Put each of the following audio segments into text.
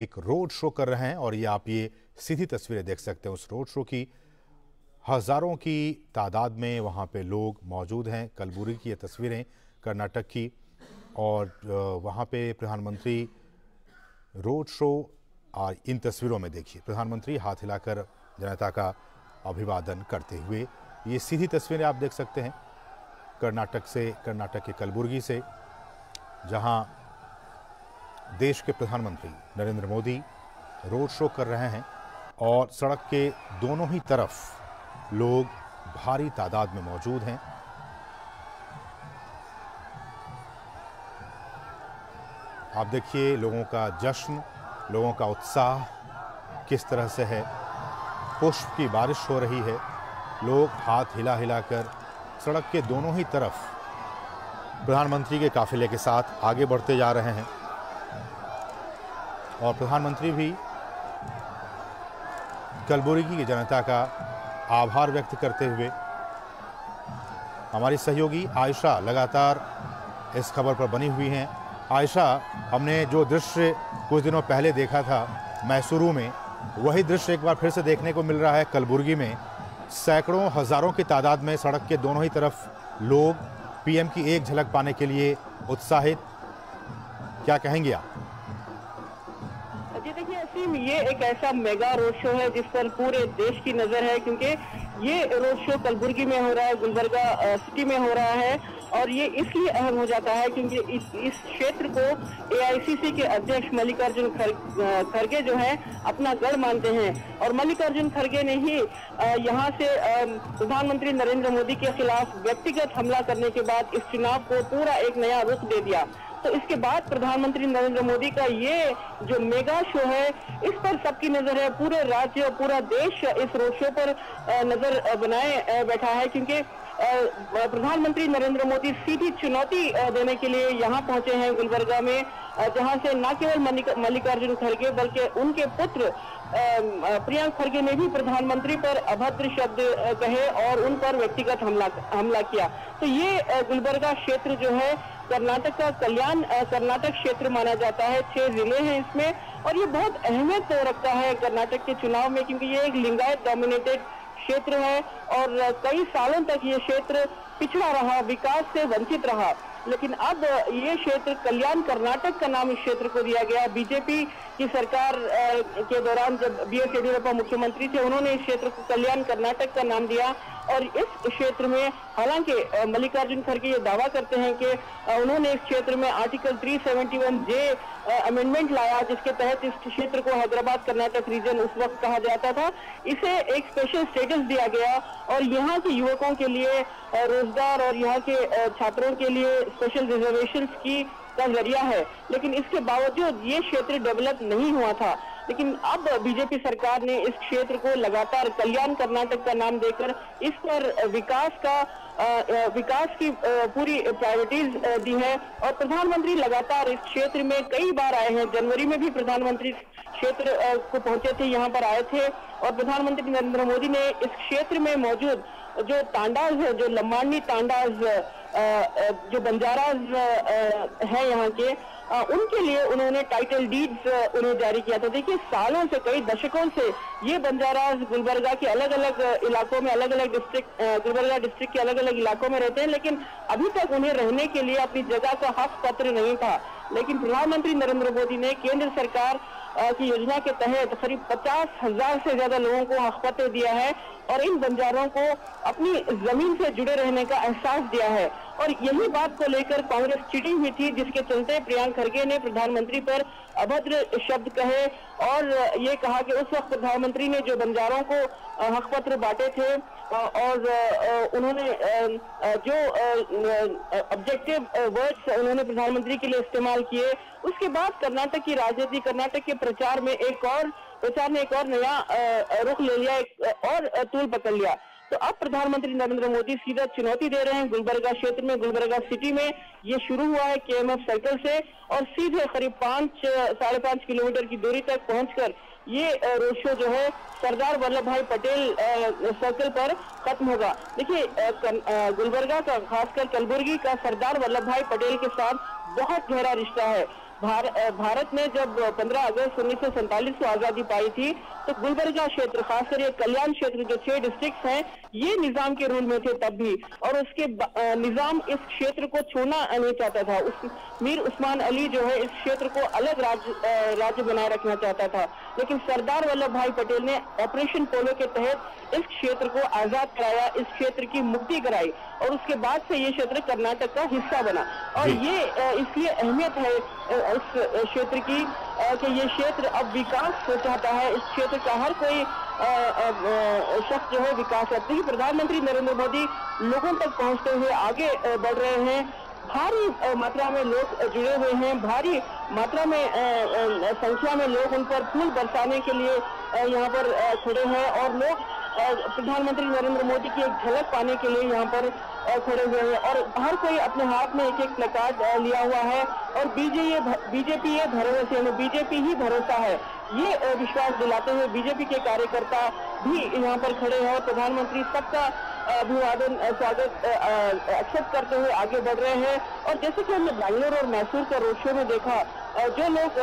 एक road show कर रहे हैं और ये सीधी तस्वीरें देख सकते हैं उस रोड शो की। हजारों की तादाद में वहां पे लोग मौजूद हैं। कलबुर्गी की ये तस्वीरें कर्नाटक की, और वहां पे प्रधानमंत्री रोड शो। और इन तस्वीरों में देखिए प्रधानमंत्री हाथ हिलाकर जनता का अभिवादन करते हुए। ये सीधी तस्वीरें आप देख सकते हैं कर्नाटक से, कर्नाटक के कलबुर्गी से, जहां देश के प्रधानमंत्री नरेंद्र मोदी रोड शो कर रहे हैं और सड़क के दोनों ही तरफ लोग भारी तादाद में मौजूद हैं। आप देखिए लोगों का जश्न, लोगों का उत्साह किस तरह से है। पुष्प की बारिश हो रही है, लोग हाथ हिला हिलाकर सड़क के दोनों ही तरफ प्रधानमंत्री के काफिले के साथ आगे बढ़ते जा रहे हैं। और प्रधानमंत्री भी कलबुर्गी की जनता का आभार व्यक्त करते हुए। हमारी सहयोगी आयशा लगातार इस खबर पर बनी हुई हैं। आयशा, हमने जो दृश्य कुछ दिनों पहले देखा था मैसूरू में, वही दृश्य एक बार फिर से देखने को मिल रहा है कलबुर्गी में। सैकड़ों हजारों की तादाद में सड़क के दोनों ही तरफ लोग पीएम की एक झलक पाने के लिए उत्साहित। क्या कहेंगे आप? जी देखिए असीम, ये एक ऐसा मेगा रोड शो है जिस पर पूरे देश की नजर है, क्योंकि ये रोड शो कलबुर्गी में हो रहा है, गुलबर्गा सिटी में हो रहा है। और ये इसलिए अहम हो जाता है क्योंकि इस क्षेत्र को एआईसीसी के अध्यक्ष मल्लिकार्जुन खड़गे जो है अपना गढ़ मानते हैं। और मल्लिकार्जुन खड़गे ने ही यहाँ से प्रधानमंत्री नरेंद्र मोदी के खिलाफ व्यक्तिगत हमला करने के बाद इस चुनाव को पूरा एक नया रुख दे दिया। तो इसके बाद प्रधानमंत्री नरेंद्र मोदी का ये जो मेगा शो है, इस पर सबकी नजर है। पूरे राज्य और पूरा देश इस रोड शो पर नजर बनाए बैठा है, क्योंकि प्रधानमंत्री नरेंद्र मोदी सीधी चुनौती देने के लिए यहाँ पहुंचे हैं गुलबर्गा में, जहां से न केवल मल्लिकार्जुन खड़गे बल्कि उनके पुत्र प्रियंक खड़गे ने भी प्रधानमंत्री पर अभद्र शब्द कहे और उन पर व्यक्तिगत हमला किया। तो ये गुलबर्गा क्षेत्र जो है कर्नाटक का कर्नाटक क्षेत्र माना जाता है। 6 जिले हैं इसमें, और ये बहुत अहमियत रखता है कर्नाटक के चुनाव में, क्योंकि ये एक लिंगायत डोमिनेटेड क्षेत्र है और कई सालों तक ये क्षेत्र पिछड़ा रहा, विकास से वंचित रहा। लेकिन अब ये क्षेत्र कल्याण कर्नाटक का नाम इस क्षेत्र को दिया गया। बीजेपी की सरकार के दौरान जब बीएस येडियुरप्पा मुख्यमंत्री थे, उन्होंने इस क्षेत्र को कल्याण कर्नाटक का नाम दिया। और इस क्षेत्र में हालांकि मल्लिकार्जुन खड़गे ये दावा करते हैं कि उन्होंने इस क्षेत्र में आर्टिकल 371J अमेंडमेंट लाया, जिसके तहत इस क्षेत्र को हैदराबाद कर्नाटक रीजन उस वक्त कहा जाता था। इसे एक स्पेशल स्टेटस दिया गया और यहाँ के युवकों के लिए रोजगार और यहाँ के छात्रों के लिए स्पेशल रिजर्वेशंस का जरिया है। लेकिन इसके बावजूद ये क्षेत्र डेवलप नहीं हुआ था। लेकिन अब बीजेपी सरकार ने इस क्षेत्र को लगातार कल्याण कर्नाटक का नाम देकर इस पर विकास की पूरी प्रायोरिटीज दी है। और प्रधानमंत्री लगातार इस क्षेत्र में कई बार आए हैं। जनवरी में भी प्रधानमंत्री क्षेत्र को पहुंचे थे, यहाँ पर आए थे। और प्रधानमंत्री नरेंद्र मोदी ने इस क्षेत्र में मौजूद जो तांडाज है, जो लम्बानी तांडाज, जो बंजाराज है यहाँ के, उनके लिए उन्होंने टाइटल डीड्स उन्हें जारी किया था। देखिए सालों से, कई दशकों से ये बंजाराज गुलबर्गा के अलग अलग इलाकों में, अलग अलग डिस्ट्रिक्ट, गुलबर्गा डिस्ट्रिक्ट के अलग अलग इलाकों में रहते हैं, लेकिन अभी तक उन्हें रहने के लिए अपनी जगह का हक पत्र नहीं था। लेकिन प्रधानमंत्री नरेंद्र मोदी ने केंद्र सरकार की योजना के तहत करीब 50,000 से ज्यादा लोगों को हक पत्र दिया है और इन बंजारों को अपनी जमीन से जुड़े रहने का एहसास दिया है। और यही बात को लेकर कांग्रेस चिड़ी हुई थी, जिसके चलते प्रियंक खड़गे ने प्रधानमंत्री पर अभद्र शब्द कहे और ये कहा कि उस वक्त प्रधानमंत्री ने जो बंजारों को हक पत्र बांटे थे और उन्होंने जो ऑब्जेक्टिव वर्ड्स उन्होंने प्रधानमंत्री के लिए इस्तेमाल किए, उसके बाद कर्नाटक की राजनीति, कर्नाटक के प्रचार ने एक और नया रुख ले लिया, एक और तूल पकड़ लिया। तो अब प्रधानमंत्री नरेंद्र मोदी सीधा चुनौती दे रहे हैं गुलबर्गा क्षेत्र में, गुलबर्गा सिटी में। ये शुरू हुआ है केएमएफ सर्कल से और सीधे करीब 5-5.5 किलोमीटर की दूरी तक पहुंचकर ये रोड शो जो है सरदार वल्लभ भाई पटेल सर्कल पर खत्म होगा। देखिए गुलबर्गा का, खासकर कलबुर्गी का सरदार वल्लभ भाई पटेल के साथ बहुत गहरा रिश्ता है। भारत ने जब 15 अगस्त 1947 को आजादी पाई थी, तो गुलबर्गा क्षेत्र, खासकर ये कल्याण क्षेत्र जो 6 डिस्ट्रिक्ट्स हैं, ये निजाम के रूल में थे तब भी, और उसके निजाम इस क्षेत्र को छोड़ना नहीं चाहता था। मीर उस्मान अली जो है इस क्षेत्र को अलग राज्य बनाए रखना चाहता था, लेकिन सरदार वल्लभ भाई पटेल ने ऑपरेशन पोलो के तहत इस क्षेत्र को आजाद कराया, इस क्षेत्र की मुक्ति कराई, और उसके बाद से ये क्षेत्र कर्नाटक का हिस्सा बना। और ये इसलिए अहमियत है इस क्षेत्र की कि ये क्षेत्र अब विकास चाहता है। इस क्षेत्र का हर कोई शख्स जो है विकास करते हैं। प्रधानमंत्री नरेंद्र मोदी लोगों तक पहुंचते हुए आगे बढ़ रहे हैं। भारी मात्रा में लोग जुड़े हुए हैं, भारी मात्रा में संख्या में लोग उन पर फूल बरसाने के लिए यहाँ पर खड़े हैं, और लोग प्रधानमंत्री नरेंद्र मोदी की एक झलक पाने के लिए यहाँ पर खड़े हुए हैं, और हर कोई अपने हाथ में एक प्लकार्ड लिया हुआ है, और बीजेपी ये भरोसे में, बीजेपी ही भरोसा है, ये विश्वास दिलाते हुए बीजेपी के कार्यकर्ता भी यहाँ पर खड़े हैं, और प्रधानमंत्री सबका अभिवादन स्वागत एक्सेप्ट करते हुए आगे बढ़ रहे हैं। और जैसे कि हमने बैंगलोर और मैसूर का रोड शो में देखा, जो लोग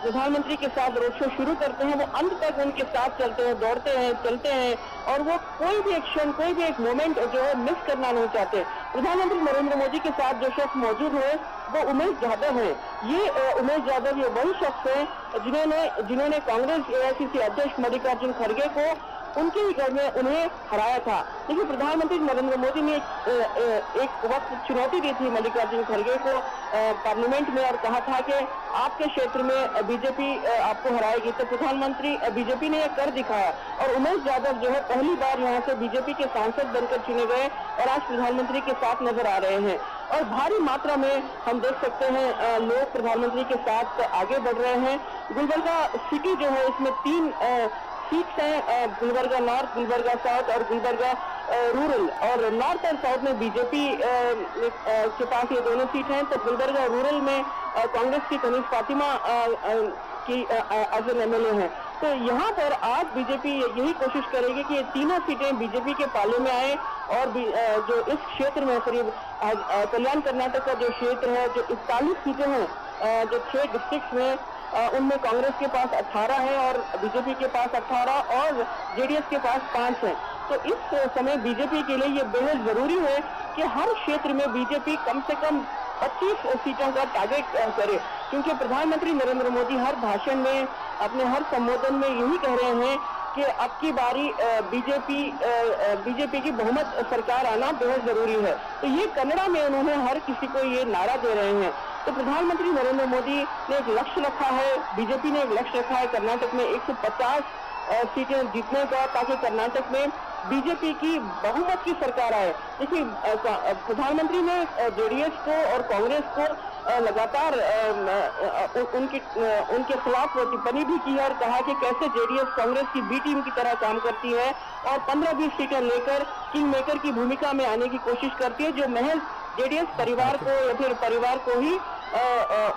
प्रधानमंत्री के साथ रोड शो शुरू करते हैं वो अंत तक उनके साथ चलते हैं, दौड़ते हैं, चलते हैं, और वो कोई भी एक्शन, कोई भी एक मोमेंट जो है मिस करना नहीं चाहते। प्रधानमंत्री नरेंद्र मोदी के साथ जो शख्स मौजूद है वो उमेश यादव है। ये उमेश यादव ये वही शख्स है जिन्होंने कांग्रेस एआईसीसी अध्यक्ष मल्लिकार्जुन खड़गे को उनके ही घर में उन्हें हराया था। लेकिन प्रधानमंत्री नरेंद्र मोदी ने एक वक्त चुनौती दी थी मल्लिकार्जुन खड़गे को पार्लियामेंट में, और कहा था कि आपके क्षेत्र में बीजेपी आपको हराएगी। तो प्रधानमंत्री बीजेपी ने यह कर दिखाया, और उमेश यादव जो है पहली बार यहाँ से बीजेपी के सांसद बनकर चुने गए और आज प्रधानमंत्री के साथ नजर आ रहे हैं। और भारी मात्रा में हम देख सकते हैं लोग प्रधानमंत्री के साथ आगे बढ़ रहे हैं। गुलबर्गा सिटी जो है इसमें 3 सीट्स हैं, गुलबर्गा नॉर्थ, गुलबर्गा साउथ और गुलबर्गा रूरल, और नॉर्थ और साउथ में बीजेपी के पास ये दोनों सीट हैं। तो गुलबर्गा रूरल में कांग्रेस की कनीज फातिमा की एज एन एमएलए हैं। तो यहाँ पर आज बीजेपी यही कोशिश करेगी कि ये तीनों सीटें बीजेपी के पाले में आए, और जो इस क्षेत्र में करीब कल्याण कर्नाटक का जो क्षेत्र है, जो 41 सीटें हैं, जो 6 डिस्ट्रिक्ट में, उनमें कांग्रेस के पास 18 है और बीजेपी के पास 18 और जेडीएस के पास 5 है। तो इस समय बीजेपी के लिए ये बेहद जरूरी है कि हर क्षेत्र में बीजेपी कम से कम 25 सीटों का टारगेट करे, क्योंकि प्रधानमंत्री नरेंद्र मोदी हर भाषण में, अपने हर संबोधन में यही कह रहे हैं कि अब की बारी बीजेपी की बहुमत सरकार आना बेहद जरूरी है। तो ये कन्नड़ा में उन्होंने हर किसी को ये नारा दे रहे हैं। तो प्रधानमंत्री नरेंद्र मोदी ने एक लक्ष्य रखा है, बीजेपी ने एक लक्ष्य रखा है कर्नाटक में 150 सीटें जीतने का, ताकि कर्नाटक में बीजेपी की बहुमत की सरकार आए। देखिए प्रधानमंत्री ने जेडीएस को और कांग्रेस को लगातार उनके खिलाफ टिप्पणी भी की है, और कहा कि कैसे जेडीएस कांग्रेस की बी टीम की तरह काम करती है और 15-20 सीटें लेकर किंग मेकर की भूमिका में आने की कोशिश करती है, जो महज जेडीएस परिवार को या फिर परिवार को ही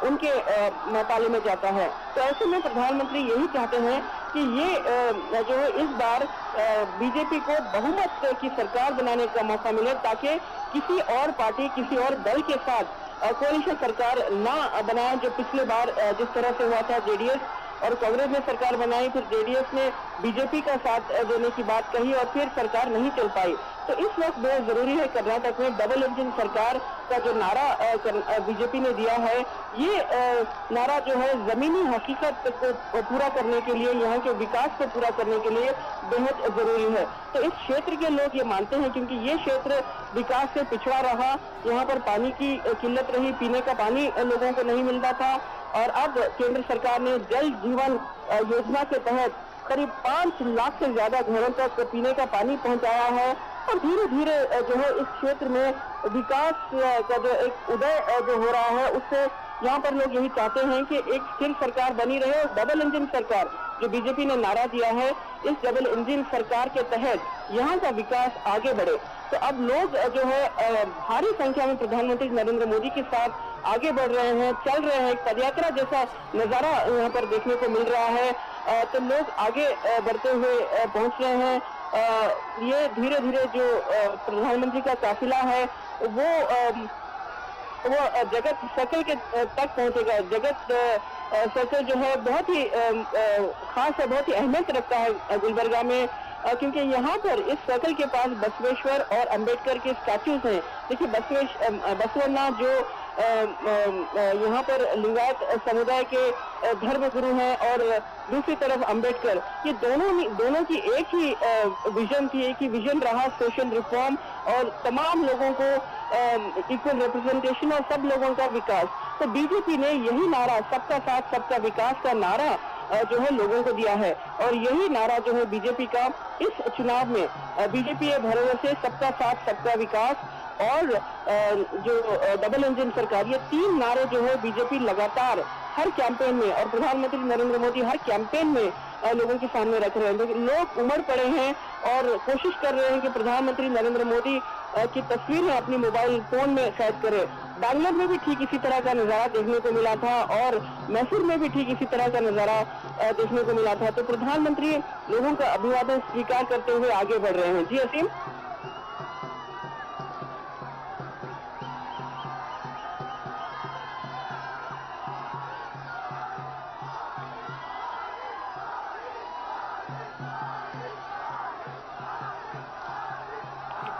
उनके पाले में जाता है। तो ऐसे में प्रधानमंत्री यही चाहते हैं कि ये जो है इस बार बीजेपी को बहुमत की सरकार बनाने का मौका मिले, ताकि किसी और पार्टी, किसी और दल के साथ कोalition सरकार ना बनाए, जो पिछले बार जिस तरह से हुआ था। जेडीएस और कांग्रेस ने सरकार बनाई, फिर जेडीएस ने बीजेपी का साथ देने की बात कही और फिर सरकार नहीं चल पाई। तो इस वक्त बहुत जरूरी है कर्नाटक में डबल इंजन सरकार का जो नारा बीजेपी ने दिया है, ये नारा जो है जमीनी हकीकत को पूरा करने के लिए, यहाँ के विकास को पूरा करने के लिए बेहद जरूरी है। तो इस क्षेत्र के लोग ये मानते हैं, क्योंकि ये क्षेत्र विकास से पिछड़ा रहा, यहाँ पर पानी की किल्लत रही, पीने का पानी लोगों को नहीं मिलता था, और अब केंद्र सरकार ने जल जीवन योजना के तहत करीब 5 लाख से ज्यादा घरों तक पीने का पानी पहुंचाया है, और धीरे धीरे जो है इस क्षेत्र में विकास का जो एक उदय जो हो रहा है, उससे यहाँ पर लोग यही चाहते हैं कि एक स्थिर सरकार बनी रहे, और डबल इंजन सरकार जो बीजेपी ने नारा दिया है, इस डबल इंजन सरकार के तहत यहाँ का विकास आगे बढ़े। तो अब लोग जो है भारी संख्या में प्रधानमंत्री नरेंद्र मोदी के साथ आगे बढ़ रहे हैं, चल रहे हैं, एक पदयात्रा जैसा नजारा यहाँ पर देखने को मिल रहा है। तो लोग आगे बढ़ते हुए पहुंच रहे हैं। ये धीरे धीरे जो प्रधानमंत्री का काफिला है वो वो जगत सर्कल के तक पहुंचेगा। जगत सर्कल जो है बहुत ही खास है, बहुत ही अहमियत रखता है गुलबर्गा में, क्योंकि यहाँ पर इस सर्कल के पास बसवेश्वर और अंबेडकर के स्टैच्यूज हैं। देखिए बसवन्ना जो यहाँ पर लिंगायत समुदाय के धर्म गुरु हैं और दूसरी तरफ अंबेडकर, ये दोनों की एक ही विजन थी, एक ही विजन रहा सोशल रिफॉर्म और तमाम लोगों को इक्वल रिप्रेजेंटेशन और सब लोगों का विकास। तो बीजेपी ने यही नारा सबका साथ सबका विकास का नारा जो है लोगों को दिया है और यही नारा जो है बीजेपी का इस चुनाव में बीजेपी है भरोसे सबका साथ सबका विकास और जो डबल इंजन सरकार, ये 3 नारे जो है बीजेपी लगातार हर कैंपेन में और प्रधानमंत्री नरेंद्र मोदी हर कैंपेन में लोगों के सामने रख रहे हैं। लोग उमड़ पड़े हैं और कोशिश कर रहे हैं कि प्रधानमंत्री नरेंद्र मोदी की तस्वीरें अपनी मोबाइल फोन में कैद करें। बैंगलोर में भी ठीक इसी तरह का नजारा देखने को मिला था और मैसूर में भी ठीक इसी तरह का नजारा देखने को मिला था। तो प्रधानमंत्री लोगों का अभिवादन स्वीकार करते हुए आगे बढ़ रहे हैं। जी असीम।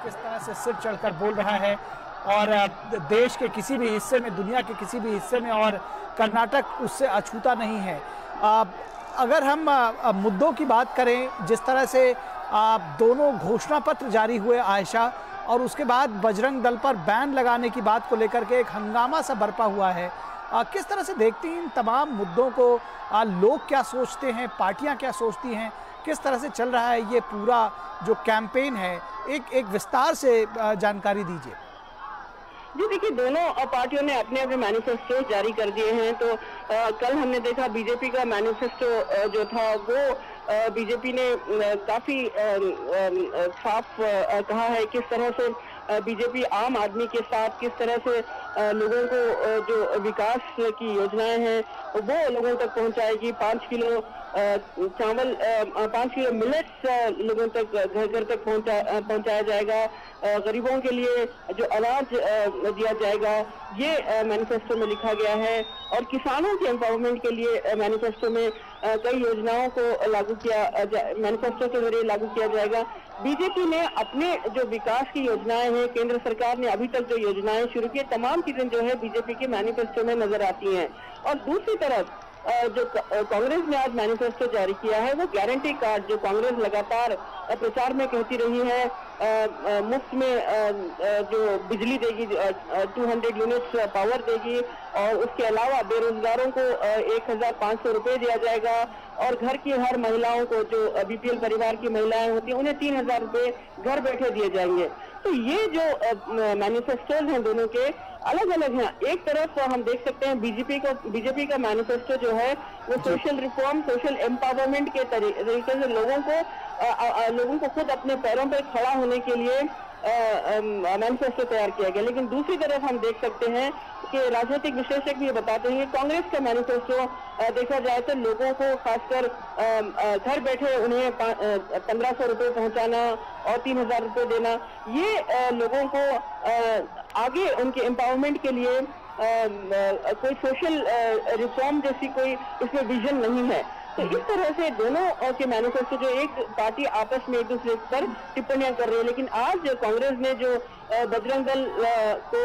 किस तरह से सिर चढ़कर बोल रहा है और देश के किसी भी हिस्से में, दुनिया के किसी भी हिस्से में, और कर्नाटक उससे अछूता नहीं है। अगर हम मुद्दों की बात करें, जिस तरह से दोनों घोषणा पत्र जारी हुए आयशा, और उसके बाद बजरंग दल पर बैन लगाने की बात को लेकर के एक हंगामा सा बरपा हुआ है, किस तरह से देखती हैं इन तमाम मुद्दों को? लोग क्या सोचते हैं, पार्टियां क्या सोचती हैं, किस तरह से चल रहा है ये पूरा जो कैंपेन है? एक विस्तार से जानकारी दीजिए। जी देखिए, दोनों पार्टियों ने अपने अपने मैनिफेस्टो जारी कर दिए हैं। तो कल हमने देखा बीजेपी का मैनिफेस्टो जो था वो बीजेपी ने काफी साफ कहा है किस तरह से बीजेपी आम आदमी के साथ किस तरह से लोगों को जो विकास की योजनाएं हैं वो लोगों तक पहुंचाएगी। 5 किलो चावल, 5 किलो मिलेट्स लोगों तक घर घर तक पहुंचाया जाएगा। गरीबों के लिए जो अनाज दिया जाएगा, ये मैनिफेस्टो में लिखा गया है। और किसानों के एम्पावरमेंट के लिए मैनिफेस्टो में कई योजनाओं को लागू किया मैनिफेस्टो के जरिए लागू किया जाएगा। बीजेपी ने अपने जो विकास की योजनाएं हैं, केंद्र सरकार ने अभी तक जो योजनाएं शुरू की, तमाम चीजें जो है बीजेपी के मैनिफेस्टो में नजर आती हैं। और दूसरी तरफ जो कांग्रेस ने आज मैनिफेस्टो जारी किया है वो गारंटी कार्ड, जो कांग्रेस लगातार प्रचार में कहती रही है मुफ्त में जो बिजली देगी, 200 यूनिट्स पावर देगी, और उसके अलावा बेरोजगारों को 1500 रुपए दिया जाएगा, और घर की हर महिलाओं को जो बीपीएल परिवार की महिलाएं होती हैं उन्हें 3000 रुपए घर बैठे दिए जाएंगे। तो ये जो मैनिफेस्टोज हैं दोनों के अलग अलग हैं। एक तरफ हम देख सकते हैं बीजेपी का मैनिफेस्टो जो है वो सोशल रिफॉर्म, सोशल एम्पावरमेंट के तरीके से लोगों को खुद अपने पैरों पर खड़ा होने के लिए मैनिफेस्टो तैयार किया गया। लेकिन दूसरी तरफ हम देख सकते हैं कि राजनीतिक विश्लेषक भी बताते हैं कि कांग्रेस का मैनिफेस्टो देखा जाए तो लोगों को खासकर घर बैठे उन्हें 1500 रुपए पहुंचाना और 3000 रुपए देना, ये लोगों को आगे उनके एम्पावरमेंट के लिए कोई सोशल रिफॉर्म जैसी कोई इसमें विजन नहीं है। तो इस तरह से दोनों के मैनिफेस्टो, जो एक पार्टी आपस में एक दूसरे पर टिप्पणियां कर रही है, लेकिन आज कांग्रेस ने जो बजरंग दल को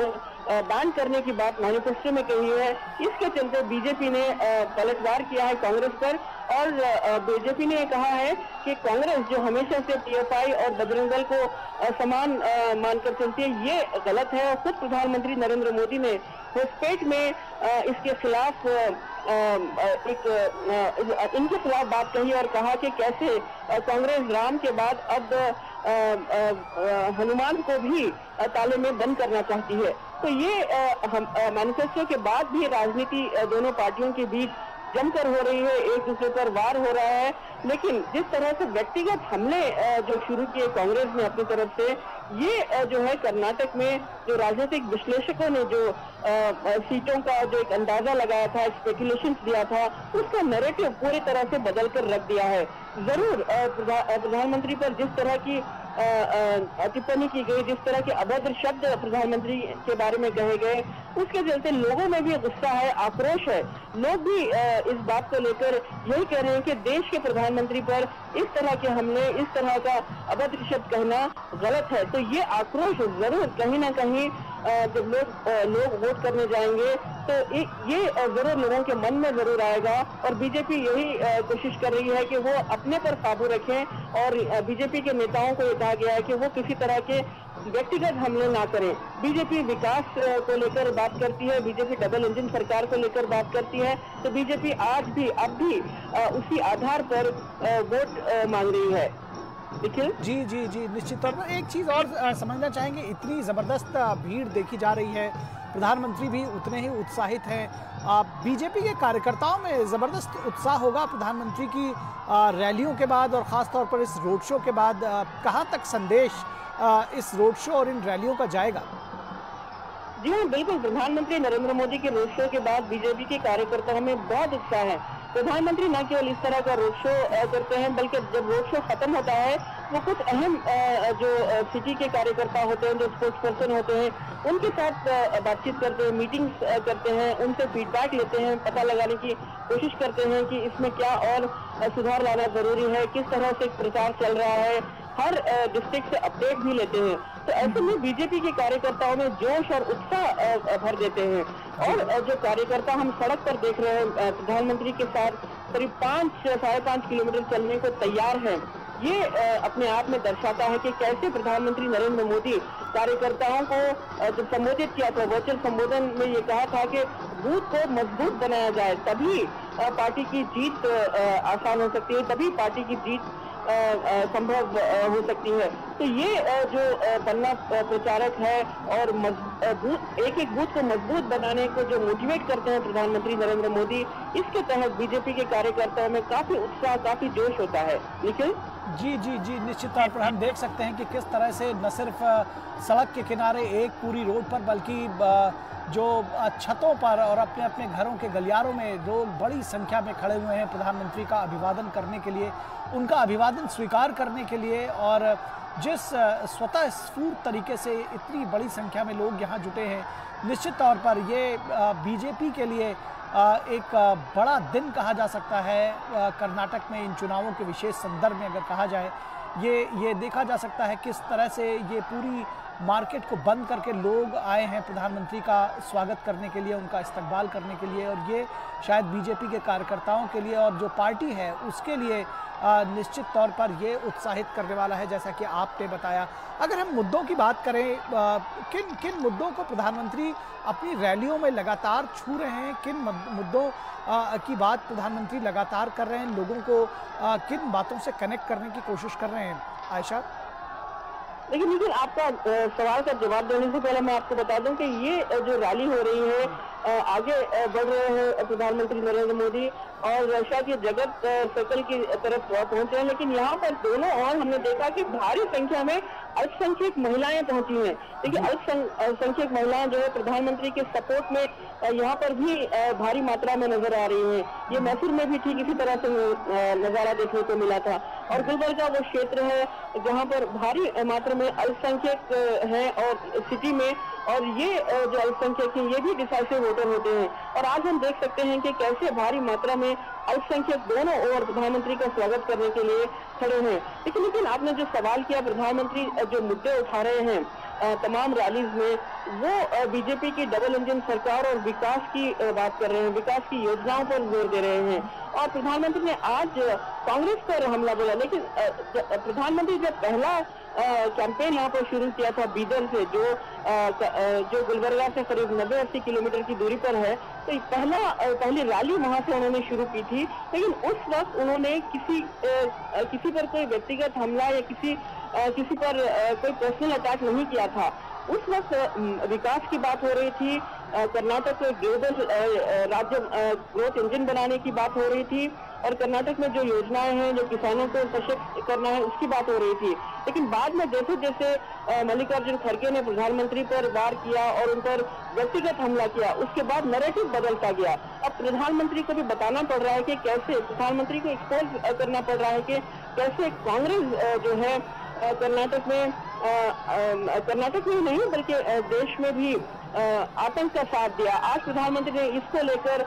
बैन करने की बात मैनिफेस्टो में कही है, इसके चलते बीजेपी ने पलटवार किया है कांग्रेस पर। और बीजेपी ने कहा है कि कांग्रेस जो हमेशा से पीएफआई और बजरंग दल को समान मानकर चलती है, ये गलत है। और खुद प्रधानमंत्री नरेंद्र मोदी ने घुसपैठ में इसके खिलाफ इनके खिलाफ बात कही और कहा कि कैसे कांग्रेस राम के बाद अब हनुमान को भी ताले में बंद करना चाहती है। तो ये मैनिफेस्टो के बाद भी राजनीति दोनों पार्टियों के बीच जमकर हो रही है, एक दूसरे पर वार हो रहा है। लेकिन जिस तरह से व्यक्तिगत हमले जो शुरू किए कांग्रेस ने अपनी तरफ से, ये जो है कर्नाटक में जो राजनीतिक विश्लेषकों ने जो सीटों का जो एक अंदाजा लगाया था, स्पेकुलेशंस दिया था, उसका नैरेटिव पूरी तरह से बदल कर रख दिया है। जरूर प्रधानमंत्री पर जिस तरह की टिप्पणी की गई, जिस तरह के अभद्र शब्द प्रधानमंत्री के बारे में कहे गए, उसके चलते लोगों में भी गुस्सा है, आक्रोश है। लोग भी इस बात को लेकर यही कह रहे हैं कि देश के प्रधानमंत्री पर इस तरह के हमले, इस तरह का अभद्र शब्द कहना गलत है। तो ये आक्रोश जरूर कहीं ना कहीं जब लोग वोट करने जाएंगे तो ये जरूर लोगों के मन में जरूर आएगा। और बीजेपी यही कोशिश कर रही है कि वो अपने पर काबू रखें और बीजेपी के नेताओं को ये कहा गया है कि वो किसी तरह के व्यक्तिगत हमले ना करें। बीजेपी विकास को लेकर बात करती है, बीजेपी डबल इंजन सरकार को लेकर बात करती है, तो बीजेपी आज भी अब भी उसी आधार पर वोट मांग रही है। जी जी जी, निश्चित तौर पर एक चीज़ और समझना चाहेंगे, इतनी ज़बरदस्त भीड़ देखी जा रही है, प्रधानमंत्री भी उतने ही उत्साहित हैं। बीजेपी के कार्यकर्ताओं में ज़बरदस्त उत्साह होगा प्रधानमंत्री की रैलियों के बाद और ख़ास तौर पर इस रोड शो के बाद। कहाँ तक संदेश इस रोड शो और इन रैलियों का जाएगा? जी हाँ, बिल्कुल। प्रधानमंत्री नरेंद्र मोदी के रोड शो के बाद बीजेपी के कार्यकर्ताओं में बहुत उत्साह है। प्रधानमंत्री न केवल इस तरह का रोड शो करते हैं, बल्कि जब रोड शो खत्म होता है वो कुछ अहम जो सिटी के कार्यकर्ता होते हैं, जो स्पोर्ट्स पर्सन होते हैं, उनके साथ बातचीत करते हैं, मीटिंग्स करते हैं, उनसे फीडबैक लेते हैं, पता लगाने की कोशिश करते हैं कि इसमें क्या और सुधार लाना जरूरी है, किस तरह से प्रचार चल रहा है, हर डिस्ट्रिक्ट से अपडेट भी लेते हैं। तो ऐसे में बीजेपी के कार्यकर्ताओं में जोश और उत्साह भर देते हैं। और जो कार्यकर्ता हम सड़क पर देख रहे हैं प्रधानमंत्री के साथ करीब 5 से 5.5 किलोमीटर चलने को तैयार है, ये अपने आप में दर्शाता है कि कैसे प्रधानमंत्री नरेंद्र मोदी कार्यकर्ताओं को जब संबोधित किया था, वर्चुअल संबोधन में ये कहा था कि बूथ को मजबूत बनाया जाए, तभी पार्टी की जीत आसान हो सकती है, तभी पार्टी की जीत संभव हो सकती है। तो ये जो पन्ना प्रचारक है और एक एक बूथ को मजबूत बनाने को जो मोटिवेट करते हैं प्रधानमंत्री नरेंद्र मोदी, इसके तहत बीजेपी के कार्यकर्ताओं में काफी उत्साह, काफी जोश होता है। निखिल जी जी जी, निश्चित तौर पर हम देख सकते हैं कि किस तरह से न सिर्फ सड़क के किनारे एक पूरी रोड पर, बल्कि जो छतों पर और अपने अपने घरों के गलियारों में लोग बड़ी संख्या में खड़े हुए हैं प्रधानमंत्री का अभिवादन करने के लिए, उनका अभिवादन स्वीकार करने के लिए। और जिस स्वतः स्फूर्त तरीके से इतनी बड़ी संख्या में लोग यहाँ जुटे हैं, निश्चित तौर पर ये बीजेपी के लिए एक बड़ा दिन कहा जा सकता है। कर्नाटक में इन चुनावों के विशेष संदर्भ में अगर कहा जाए, ये देखा जा सकता है किस तरह से ये पूरी मार्केट को बंद करके लोग आए हैं प्रधानमंत्री का स्वागत करने के लिए, उनका इस्तकबाल करने के लिए। और ये शायद बीजेपी के कार्यकर्ताओं के लिए और जो पार्टी है उसके लिए निश्चित तौर पर ये उत्साहित करने वाला है, जैसा कि आपने बताया। अगर हम मुद्दों की बात करें, किन किन मुद्दों को प्रधानमंत्री अपनी रैलियों में लगातार छू रहे हैं, किन मुद्दों की बात प्रधानमंत्री लगातार कर रहे हैं, लोगों को किन बातों से कनेक्ट करने की कोशिश कर रहे हैं? आयशा, लेकिन आपका सवाल का जवाब देने से पहले मैं आपको बता दूं कि ये जो रैली हो रही है, आगे बढ़ रहे हैं प्रधानमंत्री नरेंद्र मोदी और शायद ये जगत सर्कल की तरफ पहुंच रहे हैं, लेकिन यहाँ पर दोनों और हमने देखा कि भारी संख्या में अल्पसंख्यक महिलाएं पहुंची हैं। देखिए, अल्पसंख्यक महिलाएं जो है प्रधानमंत्री के सपोर्ट में यहाँ पर भी भारी मात्रा में नजर आ रही हैं। ये मैसूर में भी ठीक इसी तरह से नजारा देखने को मिला था। और गुलबर्गा वो क्षेत्र है जहाँ पर भारी मात्रा में अल्पसंख्यक हैं और सिटी में, और ये जो अल्पसंख्यक हैं ये भी डिसाइसिव वोटर होते हैं। और आज हम देख सकते हैं कि कैसे भारी मात्रा में अल्पसंख्यक दोनों ओर प्रधानमंत्री का स्वागत करने के लिए खड़े हैं। लेकिन आपने जो सवाल किया, प्रधानमंत्री जो मुद्दे उठा रहे हैं तमाम रैलीज में, वो बीजेपी की डबल इंजन सरकार और विकास की बात कर रहे हैं, विकास की योजनाओं पर जोर दे रहे हैं। और प्रधानमंत्री ने आज कांग्रेस पर हमला बोला, लेकिन प्रधानमंत्री जब पहला कैंपेन यहाँ पर शुरू किया था बीदर से, जो गुलबर्गा से करीब 90-80 किलोमीटर की दूरी पर है, तो पहली रैली वहां से उन्होंने शुरू की थी। लेकिन उस वक्त उन्होंने किसी पर कोई व्यक्तिगत हमला या किसी पर कोई पर्सनल अटैक नहीं किया था। उस वक्त विकास की बात हो रही थी, कर्नाटक को ग्लोबल राज्य ग्रोथ इंजन बनाने की बात हो रही थी, और कर्नाटक में जो योजनाएं हैं, जो किसानों को सशक्त करना है, उसकी बात हो रही थी। लेकिन बाद में जैसे जैसे मल्लिकार्जुन खड़गे ने प्रधानमंत्री पर वार किया और उन पर व्यक्तिगत हमला किया, उसके बाद नैरेटिव बदलता गया। अब प्रधानमंत्री को भी बताना पड़ रहा है कि कैसे, प्रधानमंत्री को एक्सपोज करना पड़ रहा है कि कैसे कांग्रेस जो है कर्नाटक में नहीं बल्कि देश में भी आतंक का साथ दिया। आज प्रधानमंत्री ने इसको लेकर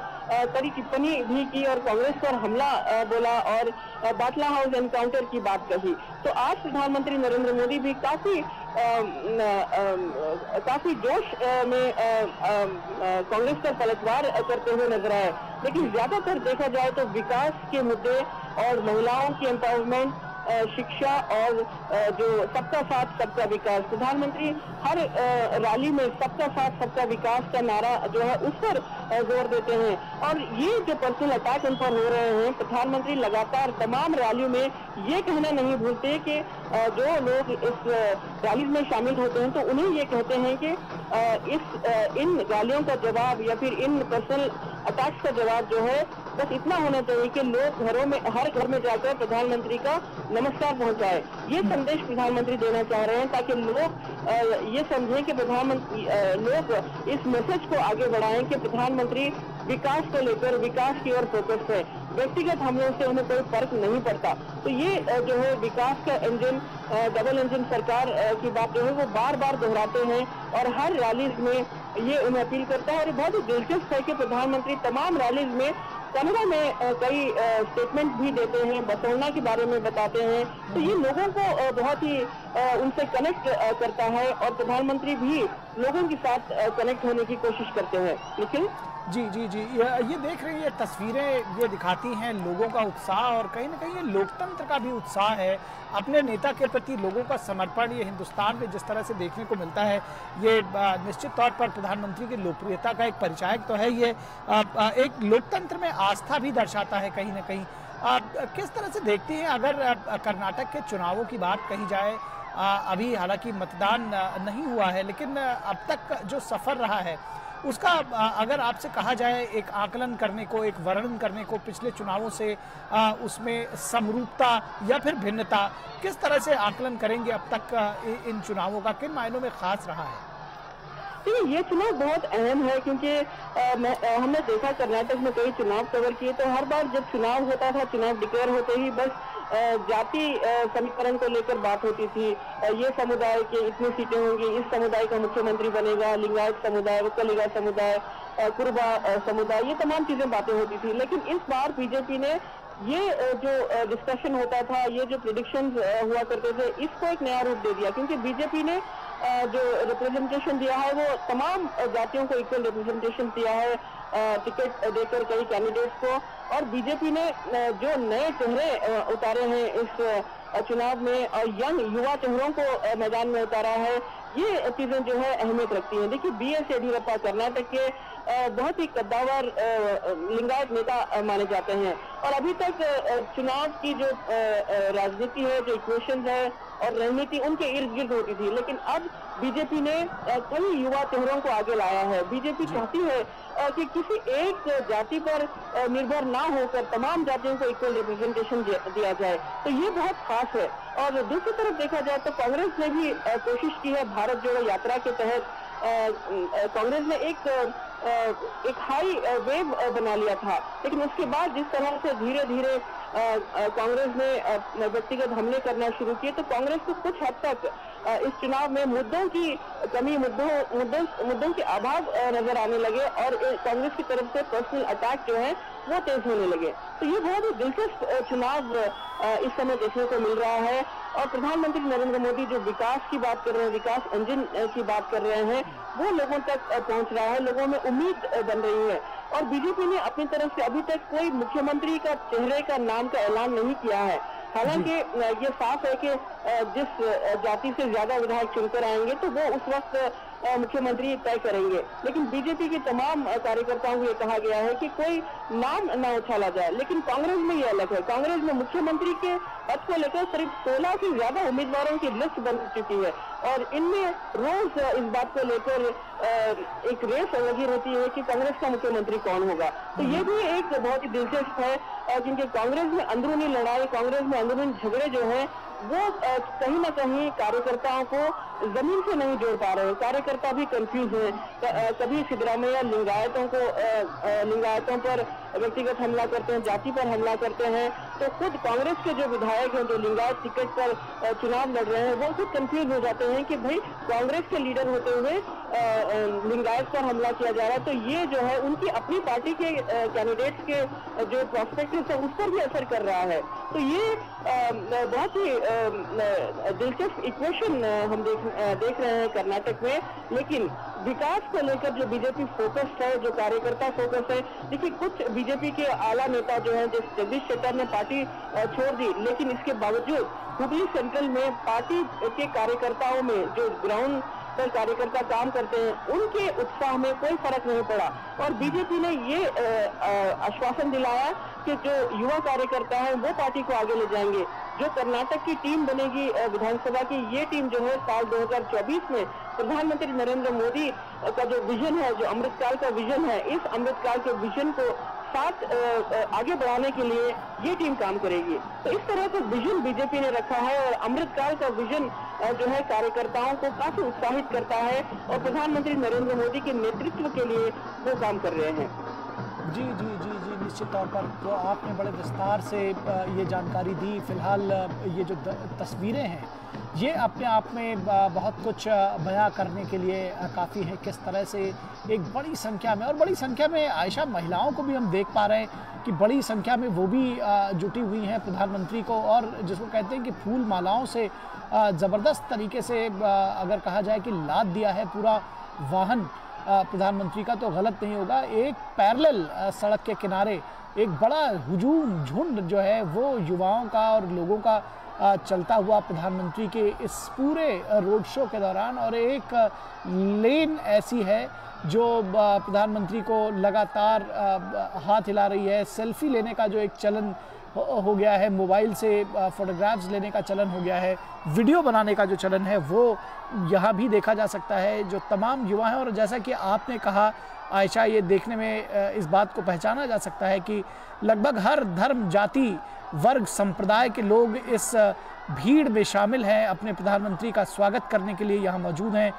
कड़ी टिप्पणी भी की और कांग्रेस पर हमला बोला और बाटला हाउस एनकाउंटर की बात कही। तो आज प्रधानमंत्री नरेंद्र मोदी भी काफी जोश में कांग्रेस का पलटवार करते हुए नजर आए। लेकिन ज्यादातर देखा जाए तो विकास के मुद्दे और महिलाओं की एम्पावरमेंट, शिक्षा और जो सबका साथ सबका विकास, प्रधानमंत्री हर रैली में सबका साथ सबका विकास का नारा जो है उस पर जोर देते हैं। और ये जो पर्सनल अटैक उन पर हो रहे हैं, प्रधानमंत्री लगातार तमाम रैलियों में ये कहना नहीं भूलते कि जो लोग इस रैली में शामिल होते हैं तो उन्हें ये कहते हैं कि इन रैलियों का जवाब या फिर इन पर्सनल अटैक्स का जवाब जो है बस इतना होना चाहिए कि लोग घरों में, हर घर में जाकर प्रधानमंत्री का नमस्कार पहुंचाए। ये संदेश प्रधानमंत्री देना चाह रहे हैं ताकि लोग ये समझें कि प्रधानमंत्री लोग इस मैसेज को आगे बढ़ाएं कि प्रधानमंत्री विकास को लेकर, विकास की ओर फोकस है, व्यक्तिगत हमलों से उन्हें कोई फर्क नहीं पड़ता। तो ये जो है विकास का इंजन, डबल इंजन सरकार की बात जो है वो बार बार दोहराते हैं और हर रैलीज में ये उन्हें अपील करता है। और बहुत ही दिलचस्प है कि प्रधानमंत्री तमाम रैलीज में कन्नड़ा में कई स्टेटमेंट भी देते हैं, बसौना के बारे में बताते हैं। तो ये लोगों को बहुत ही उनसे कनेक्ट करता है और प्रधानमंत्री भी लोगों के साथ कनेक्ट होने की कोशिश करते हैं। लेकिन जी ये देख रहे हैं, ये तस्वीरें ये दिखाती हैं लोगों का उत्साह और कहीं ना कहीं ये लोकतंत्र का भी उत्साह है, अपने नेता के प्रति लोगों का समर्पण। ये हिंदुस्तान में जिस तरह से देखने को मिलता है, ये निश्चित तौर पर प्रधानमंत्री की लोकप्रियता का एक परिचायक तो है। ये एक लोकतंत्र में आस्था भी दर्शाता है कहीं ना कहीं। किस तरह से देखती हैं अगर कर्नाटक के चुनावों की बात कही जाए? अभी हालांकि मतदान नहीं हुआ है, लेकिन अब तक जो सफ़र रहा है उसका अगर आपसे कहा जाए एक आकलन करने को, एक वर्णन करने को पिछले चुनावों से, उसमें समरूपता या फिर भिन्नता, किस तरह से आकलन करेंगे अब तक इन चुनावों का, किन मायनों में खास रहा है? ये चुनाव बहुत अहम है क्योंकि हमने देखा कर्नाटक में कई चुनाव कवर किए तो हर बार जब चुनाव होता था, चुनाव डिक्लेयर होते ही बस जाति समीकरण को लेकर बात होती थी। ये समुदाय के इतनी सीटें होंगी, इस समुदाय का मुख्यमंत्री बनेगा, लिंगायत समुदाय, वक्कलिगा समुदाय, कुरुबा समुदाय, ये तमाम चीजें बातें होती थी। लेकिन इस बार बीजेपी ने ये जो डिस्कशन होता था, ये जो प्रेडिक्शंस हुआ करते थे, इसको एक नया रूप दे दिया क्योंकि बीजेपी ने जो रिप्रेजेंटेशन दिया है वो तमाम जातियों को इक्वल रिप्रेजेंटेशन दिया है टिकट देकर कई कैंडिडेट्स को। और बीजेपी ने जो नए चेहरे उतारे हैं इस चुनाव में और यंग युवा चेहरों को मैदान में उतारा है, ये चीजें जो है अहमियत रखती हैं। देखिए BS येडियुरप्पा कर्नाटक के बहुत ही कद्दावर लिंगायत नेता माने जाते हैं और अभी तक चुनाव की जो राजनीति है, जो इक्वेशन है और रणनीति उनके इर्द गिर्द होती थी। लेकिन अब बीजेपी ने कई युवा चेहरों को आगे लाया है। बीजेपी चाहती है कि किसी एक जाति पर निर्भर ना होकर तमाम जातियों को इक्वल रिप्रेजेंटेशन दिया जाए, तो ये बहुत खास है। और दूसरी तरफ देखा जाए तो कांग्रेस ने भी कोशिश की है। भारत जोड़ो यात्रा के तहत कांग्रेस ने एक हाई वेव बना लिया था, लेकिन उसके बाद जिस तरह से धीरे धीरे कांग्रेस ने व्यक्तिगत हमले करना शुरू किए तो कांग्रेस को कुछ हद तक इस चुनाव में मुद्दों की कमी, मुद्दों के अभाव नजर आने लगे और कांग्रेस की तरफ से पर्सनल अटैक जो है वो तेज होने लगे। तो ये बहुत ही दिलचस्प चुनाव इस समय देखने को मिल रहा है। और प्रधानमंत्री नरेंद्र मोदी जो विकास की बात कर रहे हैं, विकास इंजन की बात कर रहे हैं, वो लोगों तक पहुंच रहा है, लोगों में उम्मीद बन रही है। और बीजेपी ने अपनी तरफ से अभी तक कोई मुख्यमंत्री का चेहरे का नाम का ऐलान नहीं किया है। हालांकि ये साफ है कि जिस जाति से ज्यादा विधायक चुनकर आएंगे तो वो उस वक्त मुख्यमंत्री तय करेंगे। लेकिन बीजेपी के तमाम कार्यकर्ताओं को ये कहा गया है कि कोई नाम न उछाला जाए। लेकिन कांग्रेस में ये अलग है। कांग्रेस में मुख्यमंत्री के पद को लेकर करीब 16 से ज्यादा उम्मीदवारों की लिस्ट बन चुकी है और इनमें रोज इस बात को लेकर एक रेस लगी रहती है कि कांग्रेस का मुख्यमंत्री कौन होगा। तो ये भी एक बहुत ही दिलचस्प है क्योंकि कांग्रेस में अंदरूनी लड़ाई, कांग्रेस में अंदरूनी झगड़े जो है वो कहीं ना कहीं कार्यकर्ताओं को जमीन से नहीं जोड़ पा रहे हैं। कार्यकर्ता भी कंफ्यूज हैं। कभी सिद्धरामैया लिंगायतों पर व्यक्तिगत हमला करते हैं, जाति पर हमला करते हैं, तो खुद कांग्रेस के जो विधायक हैं जो लिंगायत टिकट पर चुनाव लड़ रहे हैं वो खुद कंफ्यूज हो जाते हैं कि भाई कांग्रेस के लीडर होते हुए लिंगायत पर हमला किया जा रहा है, तो ये जो है उनकी अपनी पार्टी के कैंडिडेट्स के जो प्रोस्पेक्टिव है उस पर भी असर कर रहा है। तो ये बहुत ही दिलचस्प इक्वेशन हम देख रहे हैं कर्नाटक में। लेकिन विकास को लेकर जो बीजेपी फोकस्ड है, जो कार्यकर्ता फोकस है, देखिए कुछ बीजेपी के आला नेता जो है जगदीश शेट्टर ने पार्टी छोड़ दी, लेकिन इसके बावजूद हुबली सेंट्रल में पार्टी के कार्यकर्ताओं में जो ग्राउंड पर कार्यकर्ता काम करते हैं उनके उत्साह में कोई फर्क नहीं पड़ा और बीजेपी ने ये आश्वासन दिलाया कि जो युवा कार्यकर्ता हैं वो पार्टी को आगे ले जाएंगे। जो कर्नाटक की टीम बनेगी विधानसभा की, ये टीम जो है साल 2024 में प्रधानमंत्री नरेंद्र मोदी का जो विजन है, जो अमृतकाल का विजन है, इस अमृतकाल के विजन को साथ आगे बढ़ाने के लिए ये टीम काम करेगी। तो इस तरह का विजन बीजेपी ने रखा है और अमृतकाल का विजन जो है कार्यकर्ताओं को काफी उत्साहित करता है और प्रधानमंत्री नरेंद्र मोदी के नेतृत्व के लिए वो काम कर रहे हैं। जी जी जी जी निश्चित तौर पर तो आपने बड़े विस्तार से ये जानकारी दी। फिलहाल ये जो तस्वीरें हैं ये अपने आप में बहुत कुछ बयां करने के लिए काफ़ी है। किस तरह से एक बड़ी संख्या में, और बड़ी संख्या में आयशा महिलाओं को भी हम देख पा रहे हैं कि बड़ी संख्या में वो भी जुटी हुई हैं प्रधानमंत्री को, और जिसको कहते हैं कि फूल मालाओं से ज़बरदस्त तरीके से अगर कहा जाए कि लाद दिया है पूरा वाहन प्रधानमंत्री का तो गलत नहीं होगा। एक पैरेलल सड़क के किनारे एक बड़ा हुजूम झुंड जो है वो युवाओं का और लोगों का चलता हुआ प्रधानमंत्री के इस पूरे रोड शो के दौरान, और एक लेन ऐसी है जो प्रधानमंत्री को लगातार हाथ हिला रही है। सेल्फी लेने का जो एक चलन हो गया है, मोबाइल से फोटोग्राफ्स लेने का चलन हो गया है, वीडियो बनाने का जो चलन है वो यहाँ भी देखा जा सकता है। जो तमाम युवा हैं, और जैसा कि आपने कहा आयशा, ये देखने में इस बात को पहचाना जा सकता है कि लगभग हर धर्म, जाति, वर्ग, संप्रदाय के लोग इस भीड़ में शामिल हैं, अपने प्रधानमंत्री का स्वागत करने के लिए यहाँ मौजूद हैं।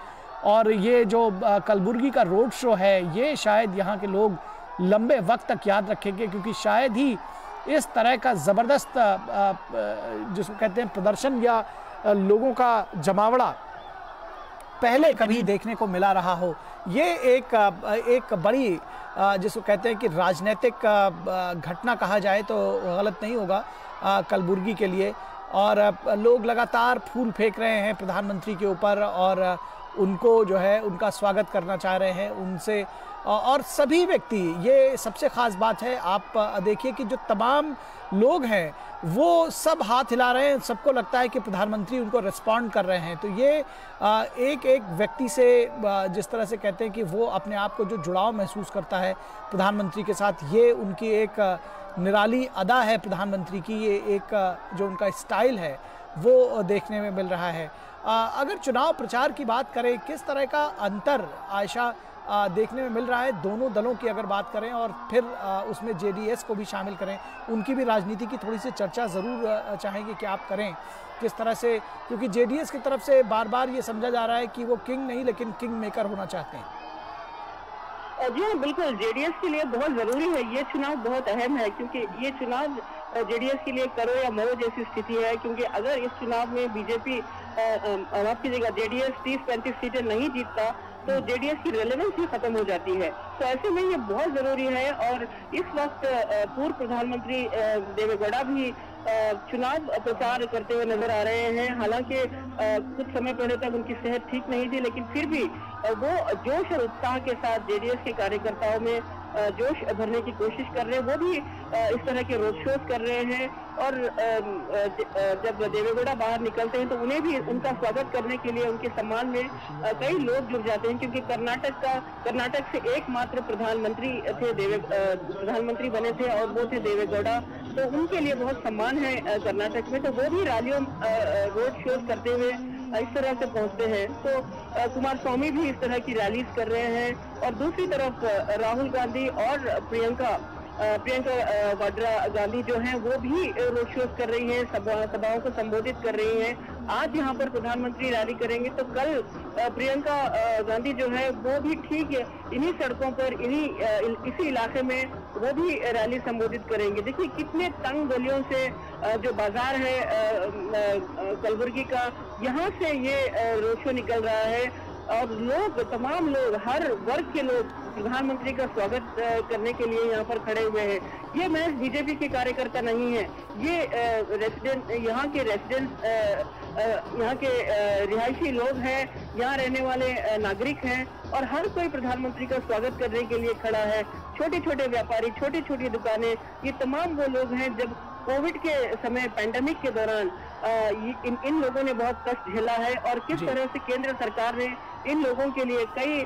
और ये जो कलबुर्गी का रोड शो है ये शायद यहाँ के लोग लंबे वक्त तक याद रखेंगे, क्योंकि शायद ही इस तरह का ज़बरदस्त जिसको कहते हैं प्रदर्शन या लोगों का जमावड़ा पहले कभी देखने को मिला रहा हो। ये एक बड़ी जिसको कहते हैं कि राजनीतिक घटना कहा जाए तो गलत नहीं होगा कलबुर्गी के लिए। और लोग लगातार फूल फेंक रहे हैं प्रधानमंत्री के ऊपर और उनको जो है उनका स्वागत करना चाह रहे हैं उनसे। और सभी व्यक्ति, ये सबसे ख़ास बात है, आप देखिए कि जो तमाम लोग हैं वो सब हाथ हिला रहे हैं, सबको लगता है कि प्रधानमंत्री उनको रिस्पॉन्ड कर रहे हैं। तो ये एक एक व्यक्ति से जिस तरह से कहते हैं कि वो अपने आप को जो जुड़ाव महसूस करता है प्रधानमंत्री के साथ, ये उनकी एक निराली अदा है प्रधानमंत्री की। ये एक जो उनका स्टाइल है वो देखने में मिल रहा है। अगर चुनाव प्रचार की बात करें, किस तरह का अंतर आयशा देखने में मिल रहा है दोनों दलों की अगर बात करें, और फिर उसमें जेडीएस को भी शामिल करें, उनकी भी राजनीति की थोड़ी सी चर्चा ज़रूर चाहेंगे कि आप करें किस तरह से, क्योंकि जेडीएस की तरफ से बार बार ये समझा जा रहा है कि वो किंग नहीं लेकिन किंग मेकर होना चाहते हैं। जी हाँ, बिल्कुल जेडीएस के लिए बहुत जरूरी है, ये चुनाव बहुत अहम है, क्योंकि ये चुनाव जेडीएस के लिए करो या मरो जैसी स्थिति है। क्योंकि अगर इस चुनाव में बीजेपी माफ कीजिएगा जेडीएस 30-35 सीटें नहीं जीतता तो जेडीएस की रेलेवेंस ही खत्म हो जाती है। तो ऐसे में ये बहुत जरूरी है। और इस वक्त पूर्व प्रधानमंत्री देवेगौड़ा भी चुनाव प्रचार करते हुए नजर आ रहे हैं। हालांकि कुछ समय पहले तक उनकी सेहत ठीक नहीं थी, लेकिन फिर भी वो जोश और उत्साह के साथ जेडीएस के कार्यकर्ताओं में जोश भरने की कोशिश कर रहे हैं। वो भी इस तरह के रोड शोज कर रहे हैं और जब देवेगौड़ा बाहर निकलते हैं तो उन्हें भी उनका स्वागत करने के लिए उनके सम्मान में कई लोग जुड़ जाते हैं, क्योंकि कर्नाटक से एकमात्र प्रधानमंत्री प्रधानमंत्री बने थे और वो थे देवेगौड़ा। तो उनके लिए बहुत सम्मान है कर्नाटक में। तो वो भी रैलियों रोड शोज करते हुए इस तरह से पहुंचते हैं। तो कुमारस्वामी भी इस तरह की रैलीज कर रहे हैं और दूसरी तरफ राहुल गांधी और प्रियंका प्रियंका वाड्रा गांधी जो हैं वो भी रोड शोज कर रही हैं, सभाओं को संबोधित कर रही हैं। आज यहाँ पर प्रधानमंत्री रैली करेंगे तो कल प्रियंका गांधी जो है वो भी ठीक है इन्हीं सड़कों पर इसी इलाके में वो भी रैली संबोधित करेंगे। देखिए कितने तंग गलियों से जो बाजार है कलबुर्गी का, यहाँ से ये रोड शो निकल रहा है और लोग, तमाम लोग, हर वर्ग के लोग प्रधानमंत्री का स्वागत करने के लिए यहाँ पर खड़े हुए हैं। ये महज बीजेपी के कार्यकर्ता नहीं है, ये यहाँ के रिहायशी लोग हैं, यहाँ रहने वाले नागरिक हैं और हर कोई प्रधानमंत्री का स्वागत करने के लिए खड़ा है। छोटे छोटे व्यापारी, छोटी छोटी दुकानें, ये तमाम वो लोग हैं जब कोविड के समय, पैंडेमिक के दौरान इन लोगों ने बहुत कष्ट झेला है और किस तरह से केंद्र सरकार ने इन लोगों के लिए कई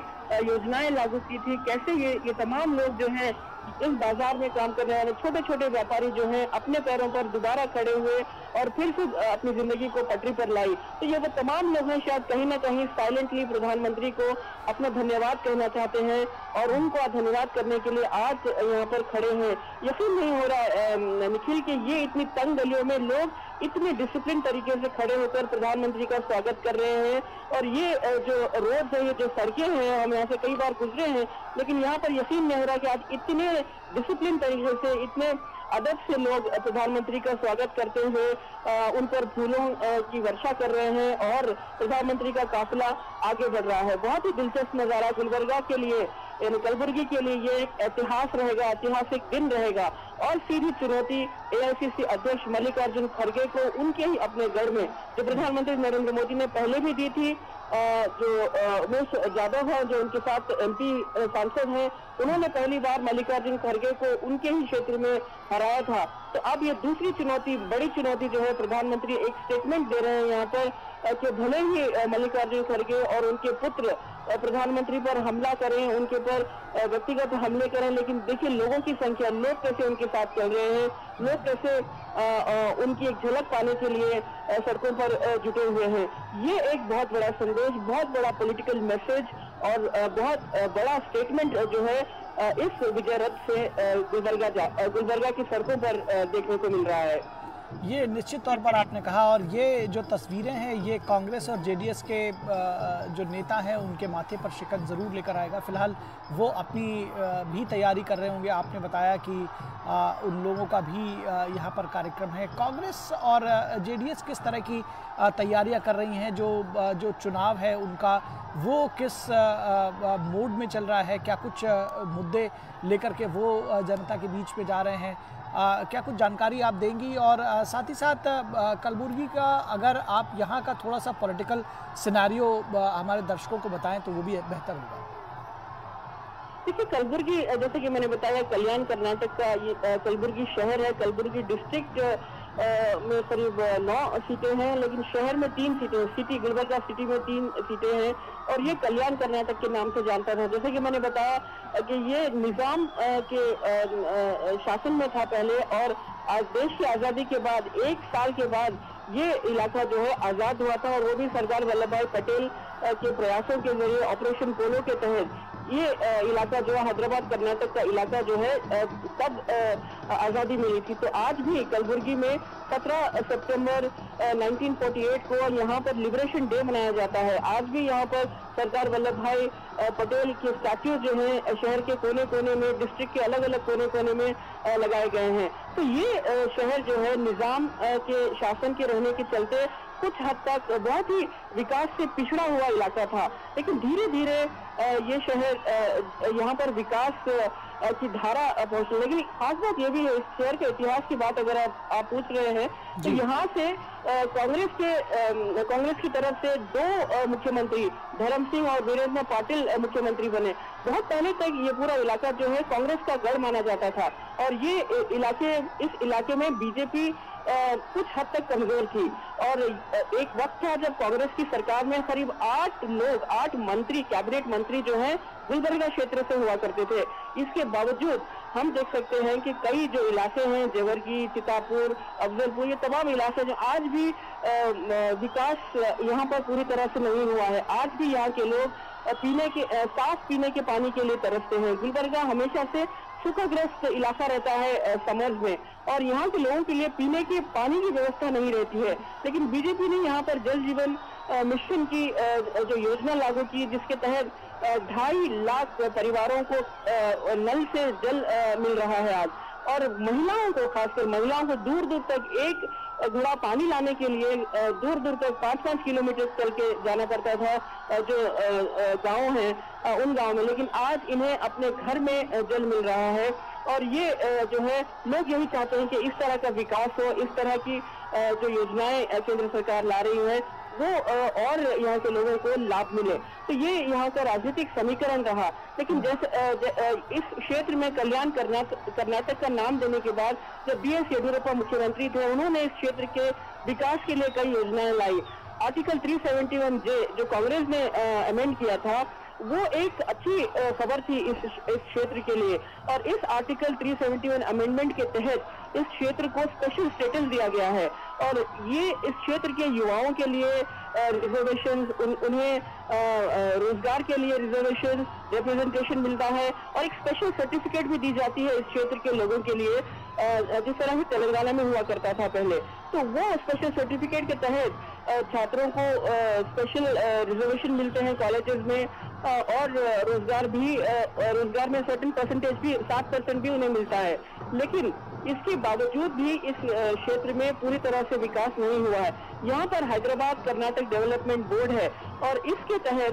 योजनाएं लागू की थी। कैसे ये तमाम लोग जो हैं इस बाजार में काम करने वाले छोटे छोटे व्यापारी जो हैं अपने पैरों पर दोबारा खड़े हुए और फिर से अपनी जिंदगी को पटरी पर लाई। तो ये वो तमाम लोग हैं शायद कहीं ना कहीं साइलेंटली प्रधानमंत्री को अपना धन्यवाद कहना चाहते हैं और उनको धन्यवाद करने के लिए आज यहाँ पर खड़े हैं। यकीन नहीं हो रहा निखिल कि ये इतनी तंग गलियों में लोग इतने डिसिप्लिन तरीके से खड़े होकर प्रधानमंत्री का स्वागत कर रहे हैं। और ये जो रोड है, ये जो सड़कें हैं, हम यहाँ से कई बार गुजरे हैं, लेकिन यहाँ पर यकीन नहीं हो रहा कि आज इतने डिसिप्लिन तरीके से, इतने अदब से लोग प्रधानमंत्री का स्वागत करते हुए उन पर फूलों की वर्षा कर रहे हैं और प्रधानमंत्री का काफिला आगे बढ़ रहा है। बहुत ही दिलचस्प नजारा गुलबर्गा के लिए, कलबुर्गी के लिए ये एक इतिहास रहेगा, ऐतिहासिक दिन रहेगा। और सीधी चुनौती एआईसीसी अध्यक्ष मल्लिकार्जुन खड़गे को उनके ही अपने गढ़ में, जो प्रधानमंत्री नरेंद्र मोदी ने पहले भी दी थी, जो उमेश यादव है जो उनके साथ एमपी सांसद हैं, उन्होंने पहली बार मल्लिकार्जुन खड़गे को उनके ही क्षेत्र में हराया था। तो अब ये दूसरी चुनौती, बड़ी चुनौती जो है, प्रधानमंत्री एक स्टेटमेंट दे रहे हैं यहाँ पर कि भले ही मल्लिकार्जुन खड़गे और उनके पुत्र प्रधानमंत्री पर हमला करें, उनके ऊपर व्यक्तिगत हमले करें, लेकिन देखिए लोगों की संख्या, लोग कैसे उनके साथ चल रहे हैं, लोग कैसे उनकी एक झलक पाने के लिए सड़कों पर जुटे हुए हैं। ये एक बहुत बड़ा संदेश, बहुत बड़ा पॉलिटिकल मैसेज और बहुत बड़ा स्टेटमेंट जो है इस विजय रथ से गुलबर्गा की सड़कों पर देखने को मिल रहा है। ये निश्चित तौर पर आपने कहा, और ये जो तस्वीरें हैं ये कांग्रेस और जेडीएस के जो नेता हैं उनके माथे पर शिकन ज़रूर लेकर आएगा। फिलहाल वो अपनी भी तैयारी कर रहे होंगे। आपने बताया कि उन लोगों का भी यहाँ पर कार्यक्रम है। कांग्रेस और जेडीएस किस तरह की तैयारियां कर रही हैं, जो चुनाव है उनका वो किस मूड में चल रहा है, क्या कुछ मुद्दे लेकर के वो जनता के बीच में जा रहे हैं, क्या कुछ जानकारी आप देंगी? और साथ ही साथ कलबुर्गी का अगर आप यहाँ का थोड़ा सा पॉलिटिकल सिनेरियो हमारे दर्शकों को बताएं तो वो भी बेहतर होगा। देखिए कलबुर्गी, जैसे कि मैंने बताया, कल्याण कर्नाटक का ये कलबुर्गी शहर है। कलबुर्गी डिस्ट्रिक्ट में करीब 9 सीटें हैं, लेकिन शहर में 3 सीटें, सिटी गुलबर्गा सिटी में 3 सीटें हैं और ये कल्याण कर्नाटक के नाम से जानता था। जैसे कि मैंने बताया कि ये निजाम के शासन में था पहले, और आज देश की आज़ादी के बाद 1 साल के बाद ये इलाका जो है आज़ाद हुआ था, और वो भी सरदार वल्लभ भाई पटेल के प्रयासों के जरिए ऑपरेशन पोलो के तहत ये इलाका जो है, हैदराबाद कर्नाटक का इलाका जो है, तब आज़ादी मिली थी। तो आज भी कलबुर्गी में 17 सितंबर 1948 को यहाँ पर लिबरेशन डे मनाया जाता है। आज भी यहाँ पर सरदार वल्लभ भाई पटेल के स्टैच्यू जो है शहर के कोने कोने में, डिस्ट्रिक्ट के अलग अलग कोने कोने में लगाए गए हैं। तो ये शहर जो है निजाम के शासन के रहने के चलते कुछ हद तक बहुत ही विकास से पिछड़ा हुआ इलाका था, लेकिन धीरे धीरे ये शहर यहाँ पर विकास की धारा पहुंची। लेकिन खास बात ये भी है, इस शहर के इतिहास की बात अगर आप पूछ रहे हैं तो यहाँ से कांग्रेस की तरफ से 2 मुख्यमंत्री, धर्म सिंह और वीरेंद्र पाटिल मुख्यमंत्री बने। बहुत पहले तक ये पूरा इलाका जो है कांग्रेस का गढ़ माना जाता था, और ये इस इलाके में बीजेपी कुछ हद तक कमजोर थी। और एक वक्त था जब कांग्रेस की सरकार में करीब 8 मंत्री, कैबिनेट मंत्री जो हैं गुलबर्गा क्षेत्र से हुआ करते थे। इसके बावजूद हम देख सकते हैं कि कई जो इलाके हैं, जेवरगी, चितापुर, अफजलपुर, ये तमाम इलाके जो आज भी विकास यहाँ पर पूरी तरह से नहीं हुआ है। आज भी यहाँ के लोग साफ पीने के पानी के लिए तरसते हैं। गुलबर्गा हमेशा से सूखाग्रस्त इलाका रहता है समर्स में, और यहाँ के लोगों के लिए पीने के पानी की व्यवस्था नहीं रहती है। लेकिन बीजेपी ने यहाँ पर जल जीवन मिशन की जो योजना लागू की, जिसके तहत 2.5 लाख परिवारों को नल से जल मिल रहा है आज। और महिलाओं को, खासकर महिलाओं को दूर दूर तक एक घड़ा पानी लाने के लिए दूर दूर तक 5-5 किलोमीटर चल के जाना पड़ता था जो गांव हैं उन गांव में, लेकिन आज इन्हें अपने घर में जल मिल रहा है। और ये जो है, लोग यही चाहते हैं कि इस तरह का विकास हो, इस तरह की जो योजनाएं केंद्र सरकार ला रही है वो और यहाँ के लोगों को लाभ मिले। तो ये यहाँ का राजनीतिक समीकरण रहा। लेकिन जैसे इस क्षेत्र में कल्याण कर्नाटक का नाम देने के बाद जब BS येडियुरप्पा मुख्यमंत्री थे, उन्होंने इस क्षेत्र के विकास के लिए कई योजनाएं लाई। आर्टिकल 371J जो कांग्रेस ने अमेंड किया था, वो एक अच्छी खबर थी इस क्षेत्र के लिए। और इस आर्टिकल 371 अमेंडमेंट के तहत इस क्षेत्र को स्पेशल स्टेटस दिया गया है, और ये इस क्षेत्र के युवाओं के लिए रिजर्वेशन, उन्हें रोजगार के लिए रिजर्वेशन, रिप्रेजेंटेशन मिलता है, और एक स्पेशल सर्टिफिकेट भी दी जाती है इस क्षेत्र के लोगों के लिए, जिस तरह से तेलंगाना में हुआ करता था पहले। तो वो स्पेशल सर्टिफिकेट के तहत छात्रों को स्पेशल रिजर्वेशन मिलते हैं कॉलेजेस में, और रोजगार में सर्टेन परसेंटेज भी 7% भी उन्हें मिलता है। लेकिन इसके बावजूद भी इस क्षेत्र में पूरी तरह से विकास नहीं हुआ है। यहाँ पर हैदराबाद कर्नाटक डेवलपमेंट बोर्ड है, और इसके तहत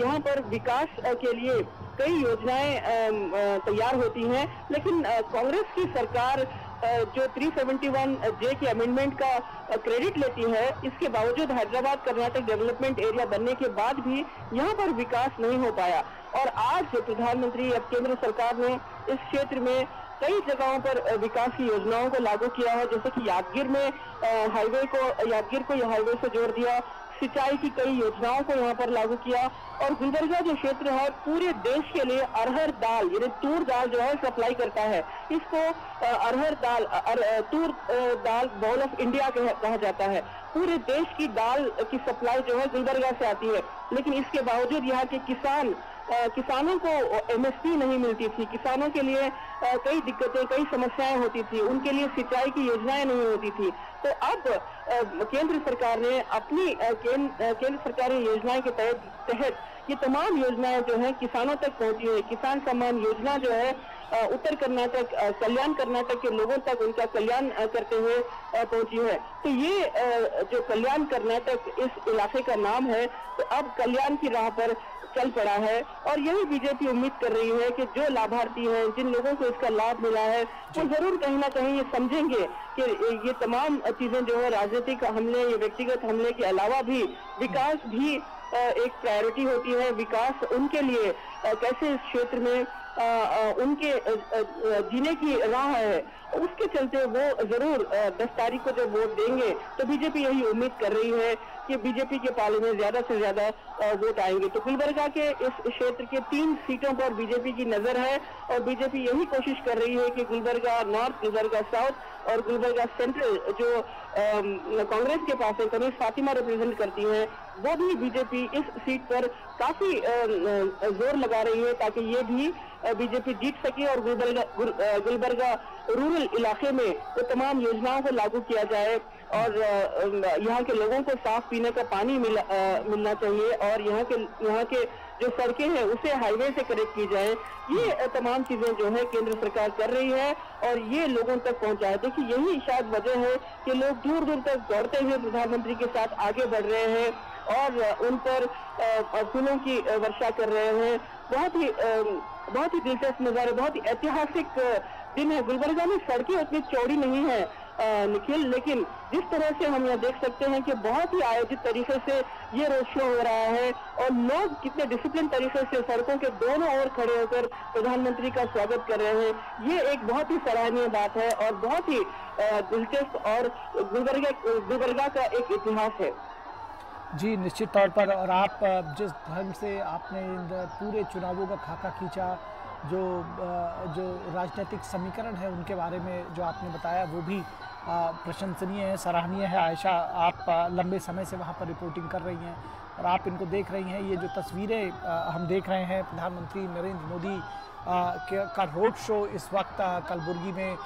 यहाँ पर विकास के लिए कई योजनाएं तैयार होती हैं। लेकिन कांग्रेस की सरकार जो 371J के अमेंडमेंट का क्रेडिट लेती है, इसके बावजूद हैदराबाद कर्नाटक डेवलपमेंट एरिया बनने के बाद भी यहाँ पर विकास नहीं हो पाया। और आज प्रधानमंत्री, अब केंद्र सरकार ने इस क्षेत्र में कई जगहों पर विकास की योजनाओं को लागू किया है, जैसे कि यादगीर में यादगीर को हाईवे से जोड़ दिया, सिंचाई की कई योजनाओं को यहाँ पर लागू किया। और गुलबर्गा जो क्षेत्र है पूरे देश के लिए अरहर दाल यानी तूर दाल जो है सप्लाई करता है। इसको अरहर दाल तूर दाल बाउल ऑफ इंडिया कहा जाता है। पूरे देश की दाल की सप्लाई जो है गुलबर्गा से आती है, लेकिन इसके बावजूद यहाँ के किसानों को MSP नहीं मिलती थी। किसानों के लिए कई दिक्कतें, कई समस्याएं होती थी, उनके लिए सिंचाई की योजनाएं नहीं होती थी। तो अब केंद्र सरकार ने अपनी केंद्र सरकारी योजनाएं के तहत ये तमाम योजनाएं जो है किसानों तक पहुंची है। किसान सम्मान योजना जो है उत्तर कर्नाटक, कल्याण कर्नाटक के लोगों तक उनका कल्याण करते हुए पहुंची है। तो ये जो कल्याण कर्नाटक इस इलाके का नाम है, तो अब कल्याण की राह पर चल पड़ा है। और यही बीजेपी उम्मीद कर रही है कि जो लाभार्थी हैं, जिन लोगों को इसका लाभ मिला है, वो जरूर कहीं ना कहीं ये समझेंगे कि ये तमाम चीजें जो है राजनीतिक हमले, ये व्यक्तिगत हमले के अलावा भी विकास भी एक प्रायोरिटी होती है। विकास उनके लिए कैसे इस क्षेत्र में उनके जीने की राह है, उसके चलते वो जरूर 10 तारीख को जब वोट देंगे तो बीजेपी यही उम्मीद कर रही है कि बीजेपी के पाले में ज्यादा से ज्यादा वोट आएंगे। तो गुलबर्गा के इस क्षेत्र के 3 सीटों पर बीजेपी की नजर है, और बीजेपी यही कोशिश कर रही है कि गुलबर्गा नॉर्थ, गुलबर्गा साउथ और गुलबर्गा सेंट्रल जो कांग्रेस के पास है, कनीज फातिमा रिप्रेजेंट करती है, वो भी बीजेपी इस सीट पर काफी जोर लगा रही है ताकि ये भी बीजेपी जीत सके और गुलबर्गा रूरल इलाके में वो तमाम योजनाओं को लागू किया जाए, और यहाँ के लोगों को साफ पीने का पानी मिलना चाहिए, और यहाँ के जो सड़कें हैं उसे हाईवे से कनेक्ट की जाए। ये तमाम चीजें जो है केंद्र सरकार कर रही है, और ये लोगों तक पहुंचाए। देखिए, यही शायद वजह है कि लोग दूर दूर तक दौड़ते हुए प्रधानमंत्री के साथ आगे बढ़ रहे हैं और उन पर फूलों की वर्षा कर रहे हैं। बहुत ही दिलचस्प नजारे, बहुत ही ऐतिहासिक दिन है। गुलबर्गा में सड़कें उतनी चौड़ी नहीं है निखिल, लेकिन जिस तरह से हम यहाँ देख सकते हैं कि बहुत ही आयोजित तरीके से ये रोड शो हो रहा है, और लोग कितने डिसिप्लिन तरीके से सड़कों के दोनों ओर खड़े होकर प्रधानमंत्री का स्वागत कर रहे हैं। ये एक बहुत ही सराहनीय बात है और बहुत ही दिलचस्प और गुलबर्गा का एक इतिहास है। जी निश्चित तौर पर। और आप जिस ढंग से आपने पूरे चुनावों का खाका खींचा, जो राजनीतिक समीकरण है उनके बारे में जो आपने बताया, वो भी प्रशंसनीय है, सराहनीय है। आयशा, आप लंबे समय से वहाँ पर रिपोर्टिंग कर रही हैं और आप इनको देख रही हैं। ये जो तस्वीरें हम देख रहे हैं, प्रधानमंत्री नरेंद्र मोदी का रोड शो इस वक्त कलबुर्गी में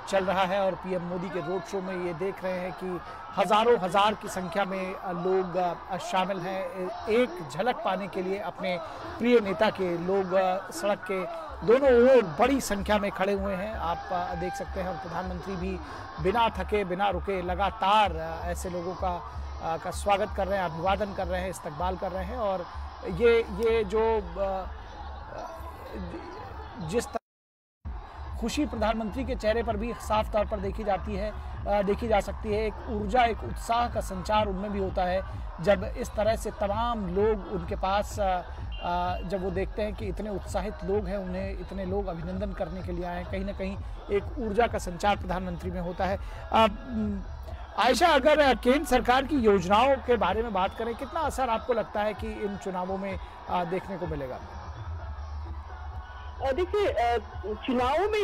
चल रहा है और पीएम मोदी के रोड शो में ये देख रहे हैं कि हज़ारों हज़ार की संख्या में लोग शामिल हैं। एक झलक पाने के लिए अपने प्रिय नेता के लोग सड़क के दोनों ओर बड़ी संख्या में खड़े हुए हैं, आप देख सकते हैं। और प्रधानमंत्री भी बिना थके बिना रुके लगातार ऐसे लोगों का स्वागत कर रहे हैं, अभिवादन कर रहे हैं, इस्तकबाल कर रहे हैं। और ये जो जिस खुशी प्रधानमंत्री के चेहरे पर भी साफ तौर पर देखी जा सकती है, एक ऊर्जा, एक उत्साह का संचार उनमें भी होता है जब इस तरह से तमाम लोग उनके पास जब वो देखते हैं कि इतने उत्साहित लोग हैं, उन्हें इतने लोग अभिनंदन करने के लिए आए हैं। कहीं ना कहीं एक ऊर्जा का संचार प्रधानमंत्री में होता है। आयशा, अगर केंद्र सरकार की योजनाओं के बारे में बात करें, कितना असर आपको लगता है कि इन चुनावों में देखने को मिलेगा? देखिए, चुनावों में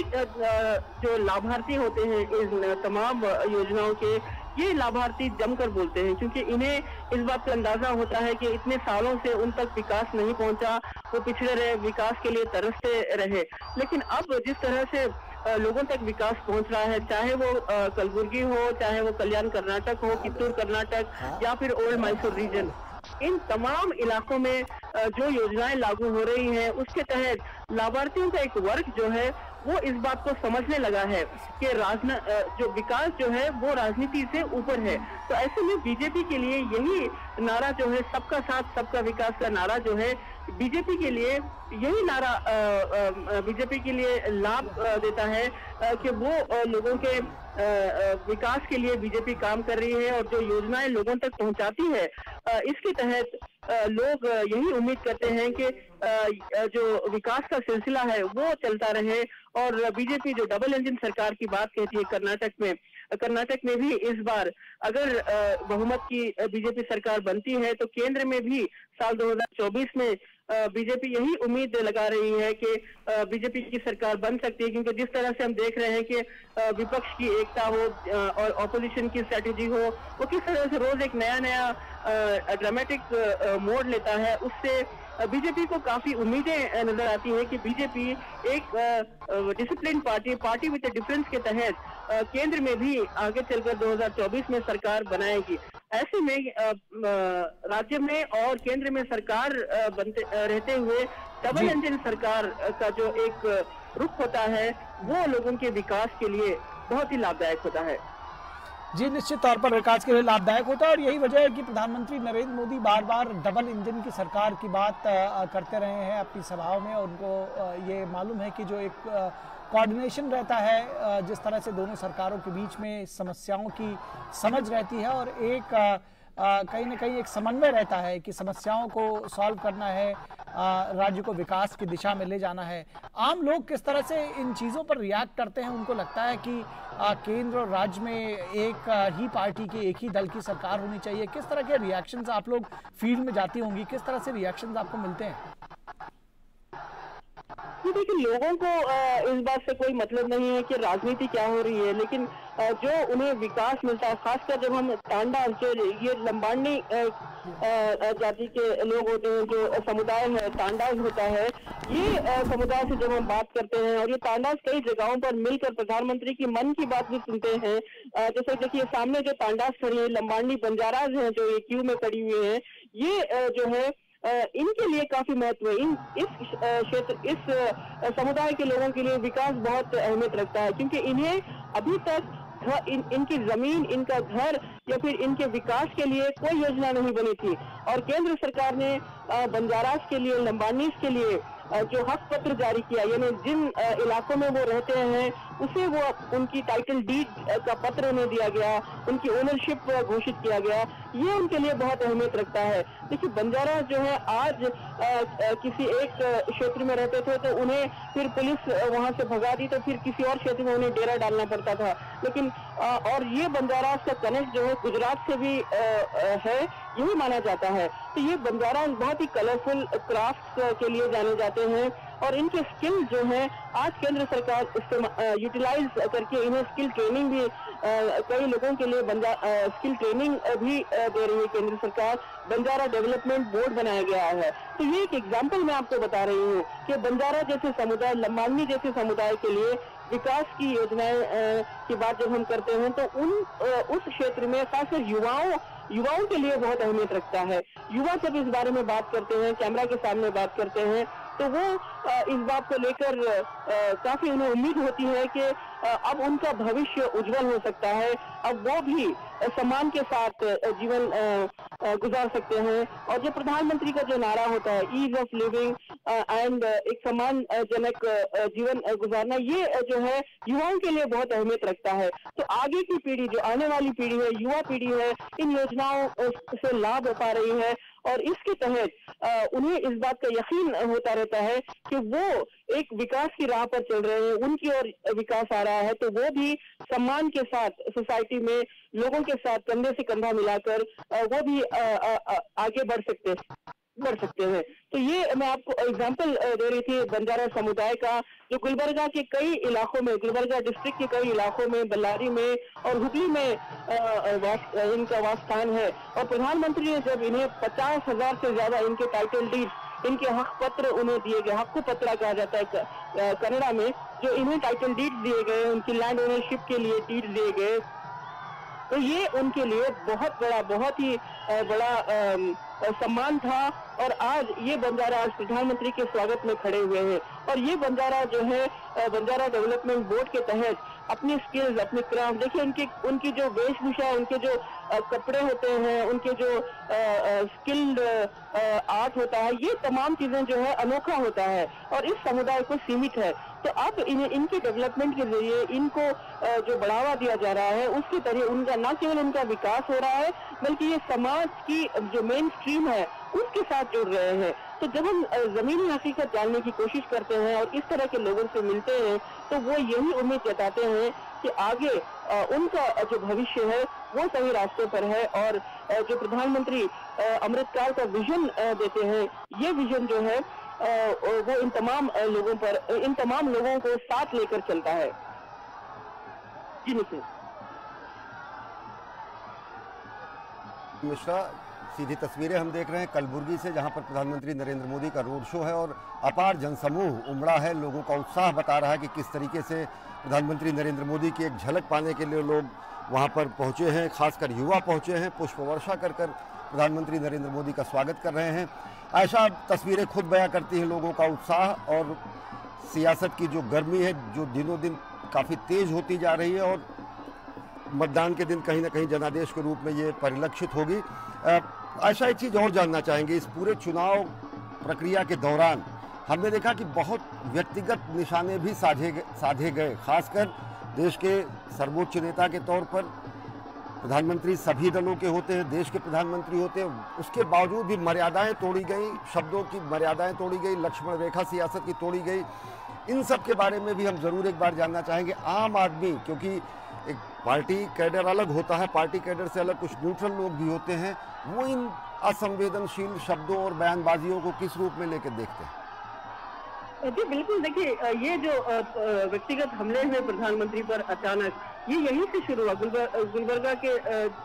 जो लाभार्थी होते हैं इन तमाम योजनाओं के, ये लाभार्थी जमकर बोलते हैं, क्योंकि इन्हें इस बात का अंदाजा होता है कि इतने सालों से उन तक विकास नहीं पहुंचा, वो पिछड़े रहे, विकास के लिए तरसते रहे। लेकिन अब जिस तरह से लोगों तक विकास पहुंच रहा है, चाहे वो कलबुर्गी हो, चाहे वो कल्याण कर्नाटक हो, कित्तूर कर्नाटक या फिर ओल्ड मैसूर रीजन, इन तमाम इलाकों में जो योजनाएं लागू हो रही हैं, उसके तहत लाभार्थियों का एक वर्ग जो है वो इस बात को समझने लगा है कि जो विकास जो है वो राजनीति से ऊपर है। तो ऐसे में बीजेपी के लिए यही नारा जो है, सबका साथ सबका विकास का नारा जो है, बीजेपी के लिए यही नारा बीजेपी के लिए लाभ देता है कि वो लोगों के विकास के लिए बीजेपी काम कर रही है और जो योजनाएं लोगों तक पहुंचाती है, इसके तहत लोग यही उम्मीद करते हैं कि जो विकास का सिलसिला है वो चलता रहे। और बीजेपी जो डबल इंजन सरकार की बात कहती है कर्नाटक में भी इस बार अगर बहुमत की बीजेपी सरकार बनती है तो केंद्र में भी साल 2024 में बीजेपी यही उम्मीद लगा रही है कि बीजेपी की सरकार बन सकती है, क्योंकि जिस तरह से हम देख रहे हैं कि विपक्ष की एकता हो और ऑपोजिशन की स्ट्रेटेजी हो, वो किस तरह से रोज एक नया ड्रामेटिक मोड़ लेता है, उससे बीजेपी को काफी उम्मीदें नजर आती है कि बीजेपी एक डिसिप्लिन पार्टी विद डिफरेंस के तहत केंद्र में भी आगे चलकर 2024 में सरकार बनाएगी। ऐसे में राज्य में और केंद्र में सरकार बनते रहते हुए डबल इंजन सरकार का जो एक रुख होता है वो लोगों के विकास के लिए बहुत ही लाभदायक होता है। जी, निश्चित तौर पर विकास के लिए लाभदायक होता है और यही वजह है कि प्रधानमंत्री नरेंद्र मोदी बार बार डबल इंजन की सरकार की बात करते रहे हैं अपनी सभाओं में। और उनको ये मालूम है कि जो एक कोऑर्डिनेशन रहता है, जिस तरह से दोनों सरकारों के बीच में समस्याओं की समझ रहती है और एक कहीं ना कहीं एक समन्वय रहता है कि समस्याओं को सॉल्व करना है, राज्य को विकास की दिशा में ले जाना है। आम लोग किस तरह से इन चीज़ों पर रिएक्ट करते हैं? उनको लगता है कि केंद्र और राज्य में एक ही पार्टी की, एक ही दल की सरकार होनी चाहिए। किस तरह के रिएक्शंस आप लोग फील्ड में जाती होंगी, किस तरह से रिएक्शंस आपको मिलते हैं? देखिए, लोगों को इस बात से कोई मतलब नहीं है कि राजनीति क्या हो रही है, लेकिन जो उन्हें विकास मिलता है, खासकर जब हम तांडा जो ये लंबानी जाति के लोग होते हैं, जो समुदाय है तांडास होता है, ये समुदाय से जब हम बात करते हैं और ये तांडास कई जगहों पर मिलकर प्रधानमंत्री की मन की बात भी सुनते हैं। जैसे देखिए सामने जो तांडास खड़ी है, लंबानी बंजाराज हैं जो ये क्यू में खड़ी हुई है, ये जो है इनके लिए काफी महत्व है। इस क्षेत्र, इस समुदाय के लोगों के लिए विकास बहुत अहमियत रखता है, क्योंकि इन्हें अभी तक इनकी जमीन, इनका घर या फिर इनके विकास के लिए कोई योजना नहीं बनी थी। और केंद्र सरकार ने बंजारास के लिए, लंबानीस के लिए जो हक पत्र जारी किया, यानी जिन इलाकों में वो रहते हैं उसे वो उनकी टाइटल डीड का पत्र उन्हें दिया गया, उनकी ओनरशिप घोषित किया गया, ये उनके लिए बहुत अहमियत रखता है। देखिए बंजारा जो है आज किसी एक क्षेत्र में रहते थे तो उन्हें फिर पुलिस वहां से भगा दी, तो फिर किसी और क्षेत्र में उन्हें डेरा डालना पड़ता था। लेकिन और ये बंजारा का कनेक्ट जो है गुजरात से भी है, यही माना जाता है। तो ये बंजारा बहुत ही कलरफुल क्राफ्ट के लिए जाने जाते हैं और इनके स्किल जो है आज केंद्र सरकार यूटिलाइज करके इन्हें स्किल ट्रेनिंग भी कई लोगों के लिए स्किल ट्रेनिंग भी दे रही है केंद्र सरकार। बंजारा डेवलपमेंट बोर्ड बनाया गया है। तो ये एक एग्जाम्पल मैं आपको बता रही हूँ कि बंजारा जैसे समुदाय, लंबानी जैसे समुदाय के लिए विकास की योजनाएं की बात जब हम करते हैं तो उस क्षेत्र में खासकर युवाओं के लिए बहुत अहमियत रखता है। युवा जब इस बारे में बात करते हैं, कैमरा के सामने बात करते हैं, तो वो इस बात को लेकर काफी उन्हें उम्मीद होती है कि अब उनका भविष्य उज्जवल हो सकता है, अब वो भी सम्मान के साथ जीवन गुजार सकते हैं। और जो प्रधानमंत्री का जो नारा होता है ईज ऑफ लिविंग एंड एक सम्मानजनक जीवन गुजारना, ये जो है युवाओं के लिए बहुत अहमियत रखता है। तो आगे की पीढ़ी, जो आने वाली पीढ़ी है, युवा पीढ़ी है, इन योजनाओं से लाभ पा रही है और इसके तहत उन्हें इस बात का यकीन होता रहता है कि वो एक विकास की राह पर चल रहे हैं, उनकी ओर विकास आ रहा है, तो वो भी सम्मान के साथ सोसाइटी में लोगों के साथ कंधे से कंधा मिलाकर वो भी आगे बढ़ सकते हैं। तो ये मैं आपको एग्जांपल दे रही थी बंजारा समुदाय का, जो गुलबर्गा के कई इलाकों में, गुलबर्गा डिस्ट्रिक्ट के कई इलाकों में, बल्लारी में और हुगली में इनका वासस्थान है। और प्रधानमंत्री ने जब इन्हें 50,000 से ज्यादा इनके टाइटल डीड, इनके हक पत्र उन्हें दिए गए, हक्कु पत्रा कहा जाता है कन्नड़ा में, जो इन्हें टाइटल डीड दिए गए, उनकी लैंड ओनरशिप के लिए डीड दिए गए, तो ये उनके लिए बहुत ही बड़ा सम्मान था। और आज ये बंजारा आज प्रधानमंत्री के स्वागत में खड़े हुए हैं। और ये बंजारा जो है बंजारा डेवलपमेंट बोर्ड के तहत अपनी स्किल्स, अपने क्राफ्ट, देखिए उनकी जो वेशभूषा, उनके जो कपड़े होते हैं, उनके जो स्किल्ड आर्ट होता है, ये तमाम चीजें जो है अनोखा होता है और इस समुदाय को सीमित है। तो अब इनके डेवलपमेंट के जरिए इनको जो बढ़ावा दिया जा रहा है, उसके जरिए उनका न केवल उनका विकास हो रहा है, बल्कि ये समाज की जो मेन स्ट्रीम है उसके साथ जुड़ रहे हैं। तो जब हम जमीनी हकीकत जानने की कोशिश करते हैं और इस तरह के लोगों से मिलते हैं, तो वो यही उम्मीद जताते हैं कि आगे उनका जो भविष्य है वो सही रास्ते पर है। और जो प्रधानमंत्री अमृतकाल का विजन देते हैं, ये विजन जो है वो इन तमाम लोगों को साथ लेकर चलता है। जी नितिन मिश्रा, सीधी तस्वीरें हम देख रहे हैं कलबुर्गी से, जहां पर प्रधानमंत्री नरेंद्र मोदी का रोड शो है और अपार जनसमूह उमड़ा है। लोगों का उत्साह बता रहा है कि किस तरीके से प्रधानमंत्री नरेंद्र मोदी की एक झलक पाने के लिए लोग वहां पर पहुंचे हैं, खासकर युवा पहुंचे हैं, पुष्प वर्षा कर प्रधानमंत्री नरेंद्र मोदी का स्वागत कर रहे हैं। ऐसा तस्वीरें खुद बयां करती हैं लोगों का उत्साह और सियासत की जो गर्मी है, जो दिनों दिन काफ़ी तेज होती जा रही है और मतदान के दिन कहीं ना कहीं जनादेश के रूप में ये परिलक्षित होगी। ऐसा एक चीज़ और जानना चाहेंगे, इस पूरे चुनाव प्रक्रिया के दौरान हमने देखा कि बहुत व्यक्तिगत निशाने भी साधे गए, खासकर देश के सर्वोच्च नेता के तौर पर प्रधानमंत्री सभी दलों के होते हैं, देश के प्रधानमंत्री होते हैं, उसके बावजूद भी मर्यादाएं तोड़ी गई, शब्दों की मर्यादाएं तोड़ी गई, लक्ष्मण रेखा सियासत की तोड़ी गई। इन सब के बारे में भी हम ज़रूर एक बार जानना चाहेंगे। आम आदमी, क्योंकि एक पार्टी कैडर अलग होता है, पार्टी कैडर से अलग कुछ न्यूट्रल लोग भी होते हैं, वो इन असंवेदनशील शब्दों और बयानबाजियों को किस रूप में लेकर देखते हैं? जी बिल्कुल, देखिए ये जो व्यक्तिगत हमले हैं प्रधानमंत्री पर अचानक, ये यहीं से शुरू हुआ।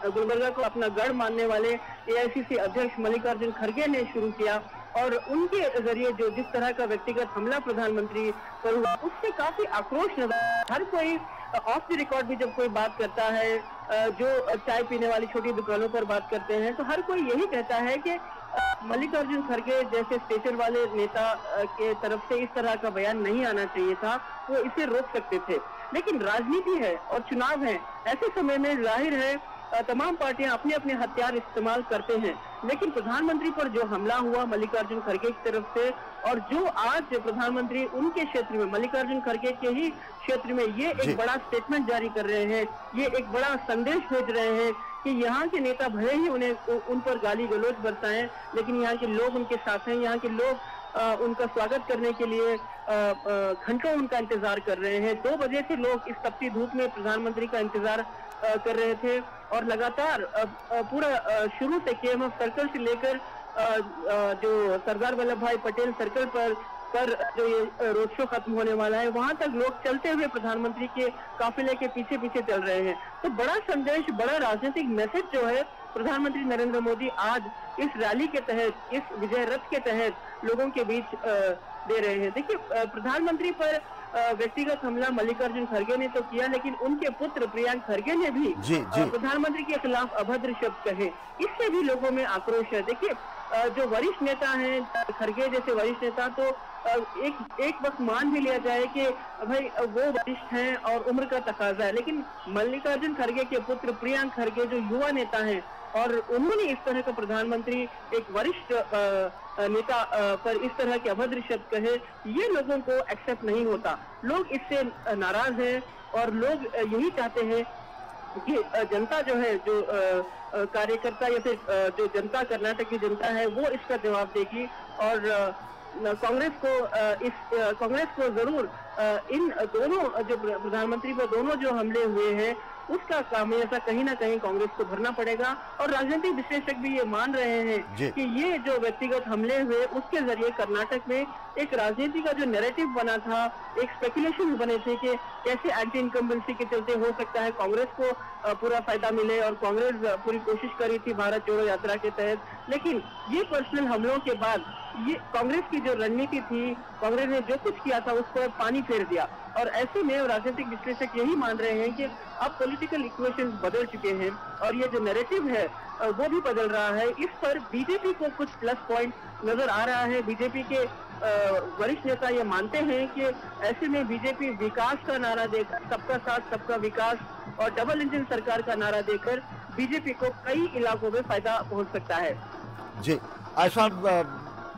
गुलबर्गा को अपना गढ़ मानने वाले एआईसीसी अध्यक्ष मल्लिकार्जुन खड़गे ने शुरू किया और उनके जरिए जो जिस तरह का व्यक्तिगत हमला प्रधानमंत्री पर हुआ, उससे काफी आक्रोश नजर। हर कोई ऑफ द रिकॉर्ड भी जब कोई बात करता है, जो चाय पीने वाली छोटी दुकानों पर बात करते हैं, तो हर कोई यही कहता है कि मल्लिकार्जुन खड़गे जैसे स्टेचर वाले नेता के तरफ से इस तरह का बयान नहीं आना चाहिए था, वो इसे रोक सकते थे। लेकिन राजनीति है और चुनाव है, ऐसे समय में जाहिर है तमाम पार्टियां अपने अपने हथियार इस्तेमाल करते हैं। लेकिन प्रधानमंत्री पर जो हमला हुआ मल्लिकार्जुन खड़गे की तरफ से, और जो आज प्रधानमंत्री उनके क्षेत्र में, मल्लिकार्जुन खड़गे के ही क्षेत्र में, ये एक बड़ा स्टेटमेंट जारी कर रहे हैं, ये एक बड़ा संदेश भेज रहे हैं कि यहाँ के नेता भले ही उन पर गाली गलौज बरसाएं, लेकिन यहाँ के लोग उनके साथ हैं। यहाँ के लोग उनका स्वागत करने के लिए घंटों उनका इंतजार कर रहे हैं। 2 बजे से लोग इस तपती धूप में प्रधानमंत्री का इंतजार कर रहे थे और लगातार पूरा शुरू से केएमएफ सर्कल से लेकर जो सरदार वल्लभ भाई पटेल सर्कल पर पर जो ये रोड शो खत्म होने वाला है वहां तक लोग चलते हुए प्रधानमंत्री के काफिले के पीछे पीछे चल रहे हैं। तो बड़ा संदेश, बड़ा राजनीतिक मैसेज जो है प्रधानमंत्री नरेंद्र मोदी आज इस रैली के तहत, इस विजय रथ के तहत लोगों के बीच दे रहे हैं। देखिए, प्रधानमंत्री पर व्यक्तिगत हमला मल्लिकार्जुन खड़गे ने तो किया, लेकिन उनके पुत्र प्रियांक खड़गे ने भी प्रधानमंत्री के खिलाफ अभद्र शब्द कहे। इससे भी लोगों में आक्रोश है। देखिए, जो वरिष्ठ नेता हैं, खड़गे जैसे वरिष्ठ नेता, तो एक वक्त मान भी लिया जाए कि भाई वो वरिष्ठ हैं और उम्र का तकाजा है, लेकिन मल्लिकार्जुन खड़गे के पुत्र प्रियांक खड़गे जो युवा नेता हैं और उन्होंने इस तरह का प्रधानमंत्री, एक वरिष्ठ नेता पर इस तरह के अभद्र शब्द कहे, ये लोगों को एक्सेप्ट नहीं होता। लोग इससे नाराज हैं और लोग यही चाहते हैं कि जनता जो है, जो कार्यकर्ता या फिर जो जनता, कर्नाटक की जनता है, वो इसका जवाब देगी और कांग्रेस को जरूर इन दोनों जो प्रधानमंत्री पर दोनों जो हमले हुए हैं उसका खामियाजा कहीं ना कहीं कांग्रेस को भरना पड़ेगा। और राजनीतिक विश्लेषक भी ये मान रहे हैं कि ये जो व्यक्तिगत हमले हुए उसके जरिए कर्नाटक में एक राजनीति का जो नैरेटिव बना था, एक स्पेकुलेशन बने थे कि कैसे एंटी इनकम्बेंसी के चलते हो सकता है कांग्रेस को पूरा फायदा मिले, और कांग्रेस पूरी कोशिश करी थी भारत जोड़ो यात्रा के तहत। लेकिन ये पर्सनल हमलों के बाद ये कांग्रेस की जो रणनीति थी, कांग्रेस ने जो कुछ किया था उसको पानी फेर दिया। और ऐसे में राजनीतिक विश्लेषक यही मान रहे हैं कि अब पॉलिटिकल इक्वेशन बदल चुके हैं और ये जो नैरेटिव है वो भी बदल रहा है। इस पर बीजेपी को कुछ प्लस पॉइंट नजर आ रहा है। बीजेपी के वरिष्ठ नेता ये मानते हैं कि ऐसे में बीजेपी विकास का नारा देकर, सबका साथ सबका विकास और डबल इंजन सरकार का नारा देकर बीजेपी को कई इलाकों में फायदा पहुंच सकता है। जी आयशा,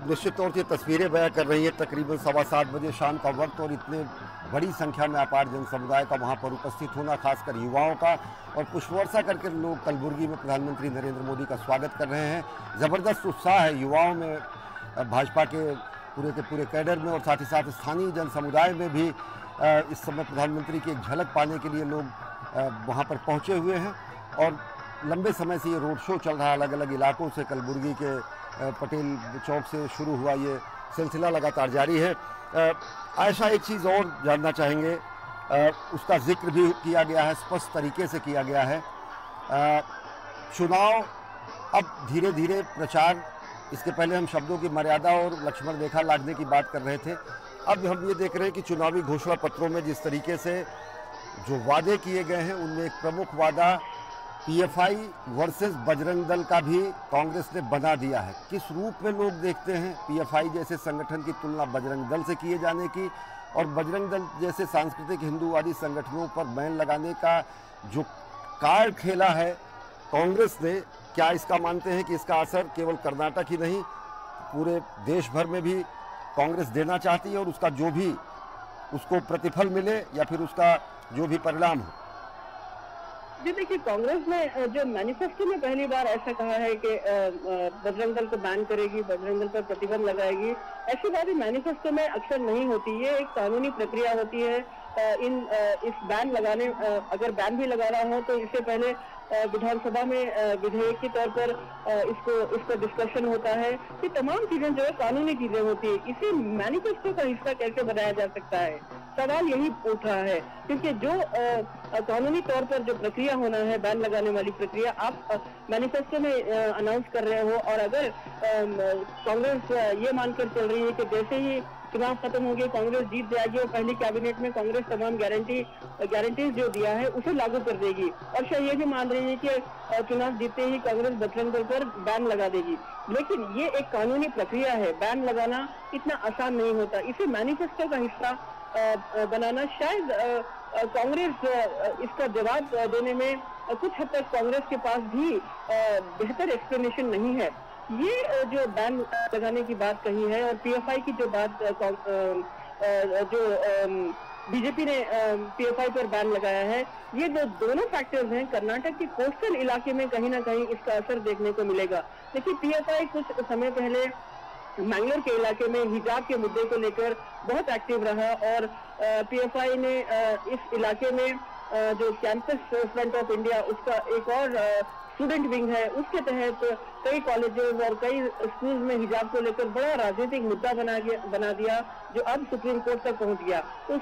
निश्चित तौर से तस्वीरें बयां कर रही है। तकरीबन 7:15 बजे शाम का वक्त और इतने बड़ी संख्या में अपार जन समुदाय का वहां पर उपस्थित होना, खासकर युवाओं का, और पुष्पवर्षा करके लोग कलबुर्गी में प्रधानमंत्री नरेंद्र मोदी का स्वागत कर रहे हैं। ज़बरदस्त उत्साह है युवाओं में, भाजपा के पूरे कैडर में, और साथ ही साथ स्थानीय जन समुदाय में भी इस समय प्रधानमंत्री की एक झलक पाने के लिए लोग वहाँ पर पहुँचे हुए हैं। और लंबे समय से ये रोड शो चल रहा है अलग अलग इलाकों से। कलबुर्गी के पटेल चौक से शुरू हुआ ये सिलसिला लगातार जारी है। आयशा, एक चीज़ और जानना चाहेंगे, उसका जिक्र भी किया गया है, स्पष्ट तरीके से किया गया है। चुनाव अब धीरे धीरे प्रचार, इसके पहले हम शब्दों की मर्यादा और लक्ष्मण रेखा लागने की बात कर रहे थे, अब हम ये देख रहे हैं कि चुनावी घोषणा पत्रों में जिस तरीके से जो वादे किए गए हैं उनमें एक प्रमुख वादा पीएफआई वर्सेस बजरंग दल का भी कांग्रेस ने बना दिया है। किस रूप में लोग देखते हैं पीएफआई जैसे संगठन की तुलना बजरंग दल से किए जाने की, और बजरंग दल जैसे सांस्कृतिक हिंदूवादी संगठनों पर बैन लगाने का जो कार्ड खेला है कांग्रेस ने, क्या इसका मानते हैं कि इसका असर केवल कर्नाटक ही नहीं पूरे देश भर में भी कांग्रेस देना चाहती है, और उसका जो भी उसको प्रतिफल मिले या फिर उसका जो भी परिणाम हो? जी देखिए, कांग्रेस ने जो मैनिफेस्टो में पहली बार ऐसा कहा है कि बजरंग दल को बैन करेगी, बजरंग दल पर प्रतिबंध लगाएगी, ऐसी बातें मैनिफेस्टो में अक्सर नहीं होती। ये एक कानूनी प्रक्रिया होती है। इस बैन लगाने, अगर बैन भी लगाना हो तो इससे पहले विधानसभा में विधेयक के तौर पर इसका डिस्कशन होता है। ये तमाम चीजें जो है कानूनी चीजें होती है। इसे मैनिफेस्टो का हिस्सा कैसे बनाया जा सकता है, सवाल यही उठ रहा है। क्योंकि जो कानूनी तौर पर जो प्रक्रिया होना है, बैन लगाने वाली प्रक्रिया, आप मैनिफेस्टो में अनाउंस कर रहे हो, और अगर कांग्रेस ये मानकर चल रही है कि जैसे ही चुनाव खत्म हो गए कांग्रेस जीत जाएगी और पहली कैबिनेट में कांग्रेस तमाम गारंटीज जो दिया है उसे लागू कर देगी, और शायद ये भी मान रही है कि चुनाव जीतते ही कांग्रेस बजरंग दल पर बैन लगा देगी। लेकिन ये एक कानूनी प्रक्रिया है, बैन लगाना इतना आसान नहीं होता। इसे मैनिफेस्टो का हिस्सा बनाना, शायद कांग्रेस इसका जवाब देने में कुछ हद तक कांग्रेस के पास भी बेहतर एक्सप्लेनेशन नहीं है। ये जो बैन लगाने की बात कही है और पीएफआई की जो बात, जो बीजेपी ने पीएफआई पर बैन लगाया है, ये जो दोनों फैक्टर्स हैं, कर्नाटक के कोस्टल इलाके में कहीं ना कहीं इसका असर देखने को मिलेगा। देखिए, पीएफआई कुछ समय पहले मैंगलोर के इलाके में हिजाब के मुद्दे को लेकर बहुत एक्टिव रहा, और पीएफआई ने इस इलाके में जो कैंपस फ्रंट ऑफ इंडिया, उसका एक और स्टूडेंट विंग है, उसके तहत कई कॉलेजेस और कई स्कूल में हिजाब को लेकर बड़ा राजनीतिक मुद्दा बना दिया, जो अब सुप्रीम कोर्ट तक पहुंच गया। तो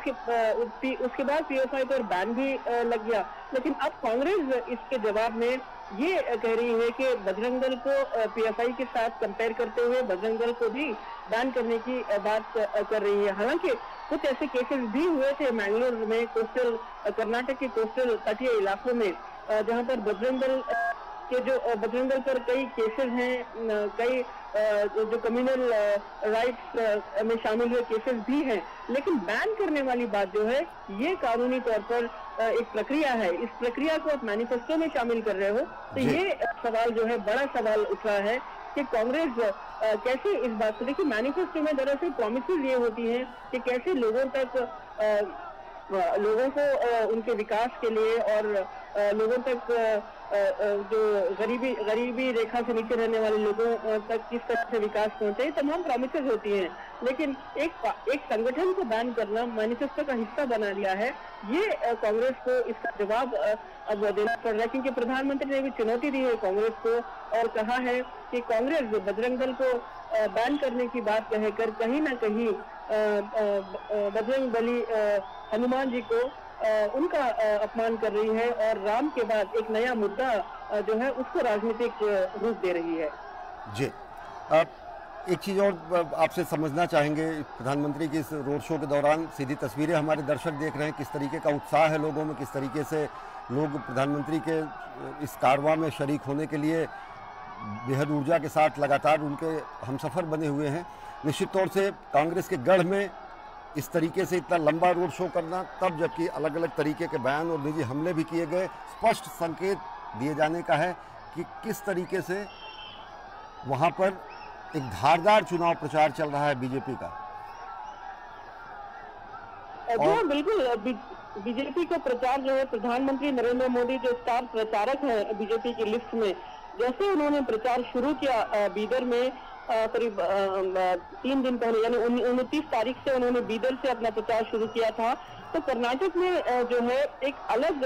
उसके बाद पीएफआई पर बैन भी लग गया। लेकिन अब कांग्रेस इसके जवाब में ये कह रही है कि बजरंग दल को पीएफआई के साथ कंपेयर करते हुए बजरंग दल को भी बैन करने की बात कर रही है। हालांकि कुछ ऐसे केसेस भी हुए थे मैंगलोर में, कोस्टल कर्नाटक के कोस्टल तटीय इलाकों में, जहां पर बजरंग दल पर कई केसेस हैं, कई जो कम्युनल राइट्स में शामिल हुए केसेस भी हैं। लेकिन बैन करने वाली बात जो है, ये कानूनी तौर पर एक प्रक्रिया है। इस प्रक्रिया को आप मैनिफेस्टो में शामिल कर रहे हो, तो ये सवाल जो है, बड़ा सवाल उठ रहा है कि कांग्रेस कैसे इस बात को, देखिए मैनिफेस्टो में दरअसल प्रॉमिसेस ये होती हैं कि कैसे लोगों को उनके विकास के लिए और लोगों तक जो गरीबी रेखा से नीचे रहने वाले लोगों तक किस तरह से विकास पहुंचे, ये तमाम प्रॉमिसेस होती हैं। लेकिन एक संगठन को बैन करना मैनिफेस्टो का हिस्सा बना लिया है, ये कांग्रेस को इसका जवाब अब देना पड़ रहा है, क्योंकि प्रधानमंत्री ने भी चुनौती दी है कांग्रेस को और कहा है कि कांग्रेस बजरंग दल को बैन करने की बात कहकर कहीं ना कहीं बजरंग बली हनुमान जी को उनका अपमान कर रही है और राम के बाद एक नया मुद्दा जो है उसको राजनीतिक रूप दे रही है। जी, एक चीज़ और आपसे समझना चाहेंगे, प्रधानमंत्री की इस रोड शो के दौरान सीधी तस्वीरें हमारे दर्शक देख रहे हैं, किस तरीके का उत्साह है लोगों में, किस तरीके से लोग प्रधानमंत्री के इस कारवां में शरीक होने के लिए बेहद ऊर्जा के साथ लगातार उनके हमसफ़र बने हुए हैं। निश्चित तौर से कांग्रेस के गढ़ में इस तरीके से इतना लंबा रोड शो करना, तब जबकि अलग अलग तरीके के बयान और निजी हमले भी किए गए, स्पष्ट संकेत दिए जाने का है कि किस तरीके से वहां पर एक धारदार चुनाव प्रचार चल रहा है बीजेपी का। और बिल्कुल बीजेपी का प्रचार जो है, प्रधानमंत्री नरेंद्र मोदी जो स्टार प्रचारक है बीजेपी की लिस्ट में, जैसे उन्होंने प्रचार शुरू किया बीदर में करीब 3 दिन पहले, यानी 29 तारीख से उन्होंने बीदर से अपना प्रचार शुरू किया था, तो कर्नाटक में जो है एक अलग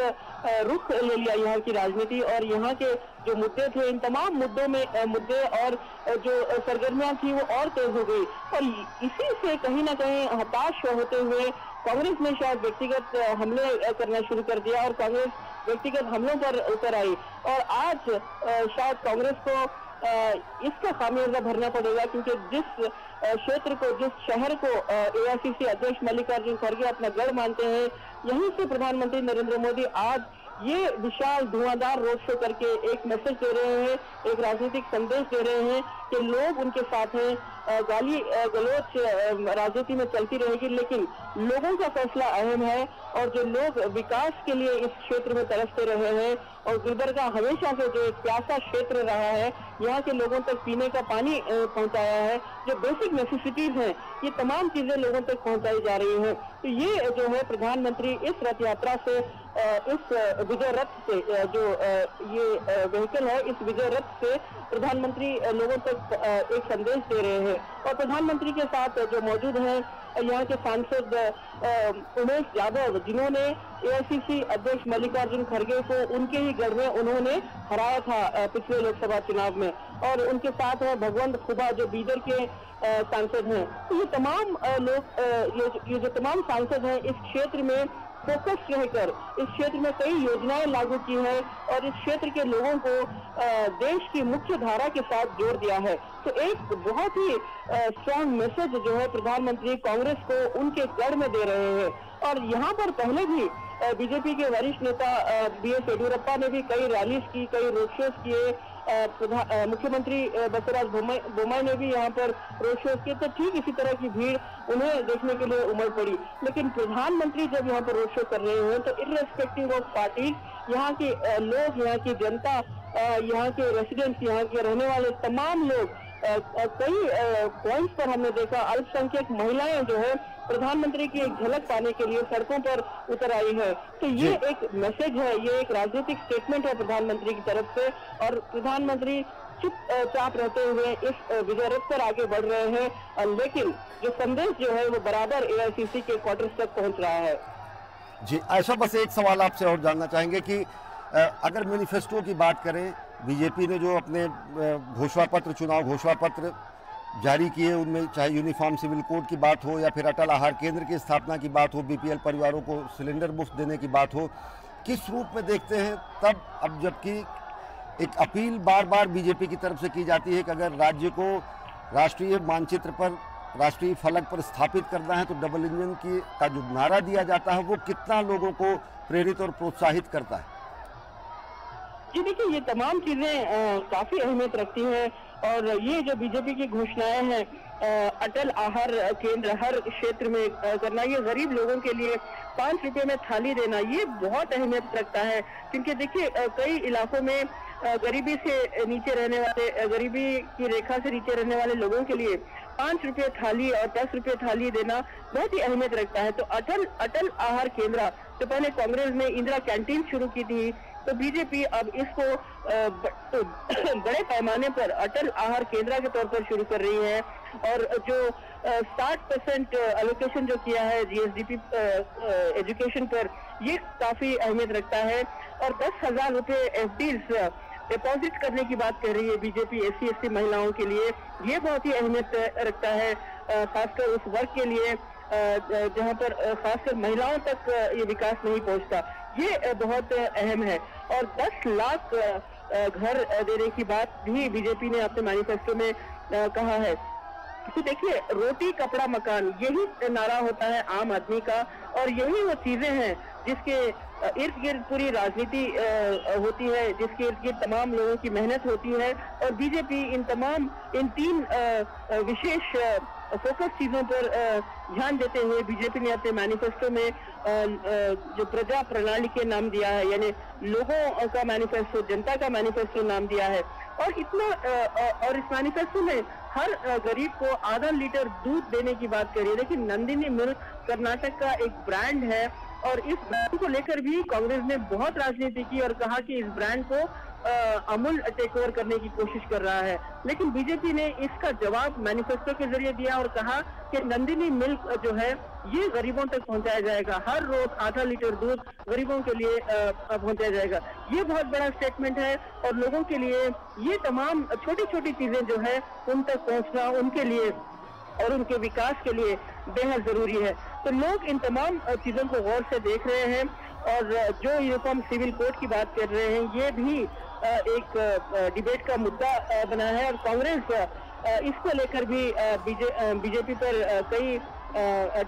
रुख ले लिया यहाँ की राजनीति और यहाँ के जो मुद्दे थे, इन तमाम मुद्दे और जो सरगर्मियां थी वो और तेज हो गई। और इसी से कहीं ना कहीं हताश होते हुए कांग्रेस ने शायद व्यक्तिगत हमले करना शुरू कर दिया और कांग्रेस व्यक्तिगत हमलों पर उतर आई। और आज शायद कांग्रेस को इसका खामियाजा भरना पड़ेगा, क्योंकि जिस क्षेत्र को, जिस शहर को एआईसीसी अध्यक्ष मल्लिकार्जुन खड़गे अपना गढ़ मानते हैं, यहीं से प्रधानमंत्री नरेंद्र मोदी आज ये विशाल धुआंधार रोड शो करके एक मैसेज दे रहे हैं, एक राजनीतिक संदेश दे रहे हैं कि लोग उनके साथ हैं। गाली गलौच राजनीति में चलती रहेगी, लेकिन लोगों का फैसला अहम है और जो लोग विकास के लिए इस क्षेत्र में तरसते रहे हैं और गुलबर्गा हमेशा से जो एक प्यासा क्षेत्र रहा है, यहाँ के लोगों तक पीने का पानी पहुँचाया है, जो बेसिक नेसेसिटीज हैं, ये तमाम चीजें लोगों तक पहुँचाई जा रही हैं। तो ये जो है प्रधानमंत्री इस रथ यात्रा से, इस विजय रथ से, जो ये व्हीकल है, इस विजय रथ से प्रधानमंत्री लोगों तक एक संदेश दे रहे हैं। और प्रधानमंत्री के साथ जो मौजूद हैं यहाँ के सांसद उमेश यादव, जिन्होंने एआईसीसी अध्यक्ष मल्लिकार्जुन खड़गे को उनके ही गढ़ में उन्होंने हराया था पिछले लोकसभा चुनाव में, और उनके साथ है भगवंत खुबा जो बीदर के सांसद हैं। तो ये तमाम लोग, ये जो तमाम सांसद हैं, इस क्षेत्र में फोकस रहकर इस क्षेत्र में कई योजनाएं लागू की है और इस क्षेत्र के लोगों को देश की मुख्य धारा के साथ जोड़ दिया है। तो एक बहुत ही स्ट्रॉन्ग मैसेज जो है प्रधानमंत्री कांग्रेस को उनके गढ़ में दे रहे हैं। और यहाँ पर पहले भी बीजेपी के वरिष्ठ नेता बीएस येडियुरप्पा ने भी कई रैलीज की, कई रोड शोज किए, मुख्यमंत्री बसवराज बोम्माई ने भी यहाँ पर रोड शोज किए, तो ठीक इसी तरह की भीड़ उन्हें देखने के लिए उमड़ पड़ी। लेकिन प्रधानमंत्री जब यहाँ पर रोड शो कर रहे हैं तो इर्रेस्पेक्टिव ऑफ पार्टी, यहाँ के लोग, यहाँ की जनता, यहाँ के रेसिडेंट्स, यहाँ के रहने वाले तमाम लोग, कई पॉइंट्स पर हमने देखा अल्पसंख्यक महिलाएं जो है प्रधानमंत्री की एक झलक पाने के लिए सड़कों पर उतर आई है। तो ये एक मैसेज है, ये एक राजनीतिक स्टेटमेंट है प्रधानमंत्री की तरफ से, और प्रधानमंत्री चुपचाप रहते हुए इस विजय रथ पर आगे बढ़ रहे हैं, लेकिन जो संदेश जो है वो बराबर एआईसीसी के क्वार्टर्स तक पहुंच रहा है। जी आयशा, बस एक सवाल आपसे और जानना चाहेंगे कि अगर मैनिफेस्टो की बात करें, बीजेपी ने जो अपने घोषणा पत्र, चुनाव घोषणा पत्र जारी किए, उनमें चाहे यूनिफॉर्म सिविल कोड की बात हो या फिर अटल आहार केंद्र की स्थापना की बात हो, बीपीएल परिवारों को सिलेंडर मुफ्त देने की बात हो, किस रूप में देखते हैं तब? अब जबकि एक अपील बार बार बीजेपी की तरफ से की जाती है कि अगर राज्य को राष्ट्रीय मानचित्र पर, राष्ट्रीय फलक पर स्थापित करना है तो डबल इंजन की का जो नारा दिया जाता है वो कितना लोगों को प्रेरित और प्रोत्साहित करता है? जी देखिए, ये तमाम चीजें काफी अहमियत रखती हैं और ये जो बीजेपी की घोषणाएं हैं, अटल आहार केंद्र हर क्षेत्र में करना, ये गरीब लोगों के लिए 5 रुपए में थाली देना, ये बहुत अहमियत रखता है। क्योंकि देखिए कई इलाकों में गरीबी से नीचे रहने वाले, गरीबी की रेखा से नीचे रहने वाले लोगों के लिए 5 रुपए थाली और 10 रुपए थाली देना बहुत ही अहमियत रखता है। तो अटल आहार केंद्र, तो पहले कांग्रेस ने इंदिरा कैंटीन शुरू की थी, तो बीजेपी अब इसको बड़े पैमाने पर अटल आहार केंद्र के तौर पर शुरू कर रही है। और जो 60% एलोकेशन जो किया है जीएसडीपी एजुकेशन पर, ये काफी अहमियत रखता है। और 10,000 रुपए एफडीज डिपॉजिट करने की बात कर रही है बीजेपी एससी एसटी महिलाओं के लिए, ये बहुत ही अहमियत रखता है, खासकर उस वर्ग के लिए जहां पर खासकर महिलाओं तक ये विकास नहीं पहुंचता, ये बहुत अहम है। और 10 लाख घर देने की बात भी बीजेपी ने अपने मैनिफेस्टो में कहा है। तो देखिए, रोटी कपड़ा मकान, यही नारा होता है आम आदमी का, और यही वो चीजें हैं जिसके इर्द गिर्द पूरी राजनीति होती है, जिसके इर्द गिर्द तमाम लोगों की मेहनत होती है। और बीजेपी इन 3 विशेष फोकस चीजों पर ध्यान देते हुए बीजेपी ने अपने मैनिफेस्टो में जो प्रजा प्रणाली के नाम दिया है, यानी लोगों का मैनिफेस्टो, जनता का मैनिफेस्टो नाम दिया है। और इतना और इस मैनिफेस्टो में हर गरीब को आधा लीटर दूध देने की बात करिए। लेकिन नंदिनी मिल्क कर्नाटक का एक ब्रांड है और इस ब्रांड को लेकर भी कांग्रेस ने बहुत राजनीति की और कहा कि इस ब्रांड को अमूल टेक ओवर करने की कोशिश कर रहा है। लेकिन बीजेपी ने इसका जवाब मैनिफेस्टो के जरिए दिया और कहा कि नंदिनी मिल्क जो है ये गरीबों तक पहुंचाया जाएगा, हर रोज आधा लीटर दूध गरीबों के लिए पहुंचाया जाएगा। ये बहुत बड़ा स्टेटमेंट है और लोगों के लिए ये तमाम छोटी छोटी चीजें जो है उन तक पहुंचना उनके लिए और उनके विकास के लिए बेहद जरूरी है। तो लोग इन तमाम चीजों को गौर से देख रहे हैं। और जो यूनिफॉर्म सिविल कोड की बात कर रहे हैं, ये भी एक डिबेट का मुद्दा बना है और कांग्रेस इसको लेकर भी बीजेपी पर कई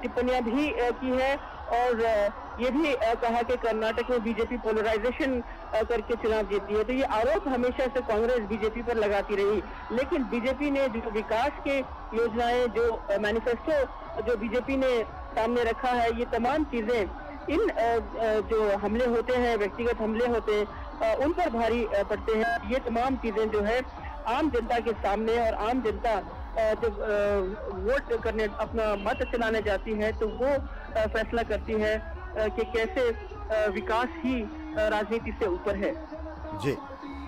टिप्पणियां भी की है। और ये भी कहा कि कर्नाटक में बीजेपी पोलराइजेशन करके चुनाव जीती है। तो ये आरोप हमेशा से कांग्रेस बीजेपी पर लगाती रही। लेकिन बीजेपी ने जो विकास के योजनाएं, जो मैनिफेस्टो जो बीजेपी ने सामने रखा है, ये तमाम चीजें इन जो हमले होते हैं, व्यक्तिगत हमले होते हैं, उन पर भारी पड़ते हैं। ये तमाम चीजें जो है आम जनता के सामने, और आम जनता जब वोट करने, अपना मत चलाने जाती है, तो वो फैसला करती है कि कैसे विकास ही राजनीति से ऊपर है। जी,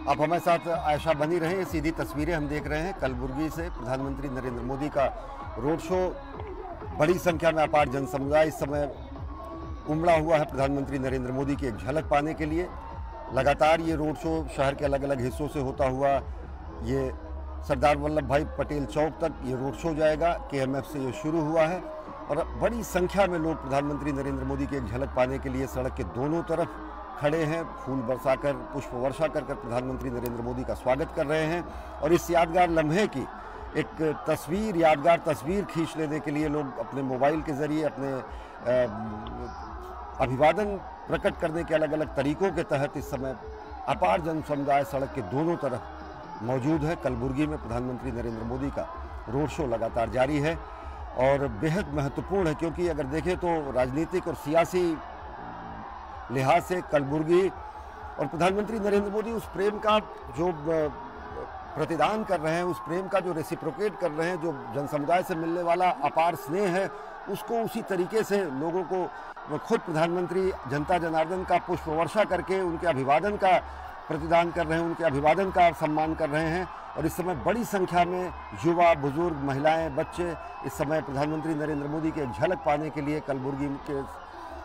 आप हमारे साथ आयशा बनी रहे। सीधी तस्वीरें हम देख रहे हैं कलबुर्गी से प्रधानमंत्री नरेंद्र मोदी का रोड शो। बड़ी संख्या में अपार जन समुदाय इस समय उमड़ा हुआ है प्रधानमंत्री नरेंद्र मोदी की एक झलक पाने के लिए। लगातार ये रोड शो शहर के अलग अलग हिस्सों से होता हुआ ये सरदार वल्लभ भाई पटेल चौक तक ये रोड शो जाएगा। केएमएफ से ये शुरू हुआ है और बड़ी संख्या में लोग प्रधानमंत्री नरेंद्र मोदी की एक झलक पाने के लिए सड़क के दोनों तरफ खड़े हैं, फूल बरसाकर, पुष्प वर्षा कर प्रधानमंत्री नरेंद्र मोदी का स्वागत कर रहे हैं। और इस यादगार लम्हे की एक तस्वीर, यादगार तस्वीर खींच लेने के लिए लोग अपने मोबाइल के जरिए अपने अभिवादन प्रकट करने के अलग अलग तरीकों के तहत इस समय अपार जन समुदाय सड़क के दोनों तरफ मौजूद है। कलबुर्गी में प्रधानमंत्री नरेंद्र मोदी का रोड शो लगातार जारी है और बेहद महत्वपूर्ण है, क्योंकि अगर देखें तो राजनीतिक और सियासी लिहाज से कलबुर्गी और प्रधानमंत्री नरेंद्र मोदी उस प्रेम का जो प्रतिदान कर रहे हैं, उस प्रेम का जो रेसिप्रोकेट कर रहे हैं, जो जन समुदाय से मिलने वाला अपार स्नेह है, उसको उसी तरीके से लोगों को खुद प्रधानमंत्री जनता जनार्दन का पुष्प वर्षा करके उनके अभिवादन का प्रतिदान कर रहे हैं, उनके अभिवादन का सम्मान कर रहे हैं। और इस समय बड़ी संख्या में युवा, बुजुर्ग, महिलाएं, बच्चे इस समय प्रधानमंत्री नरेंद्र मोदी की एक झलक पाने के लिए कलबुर्गी के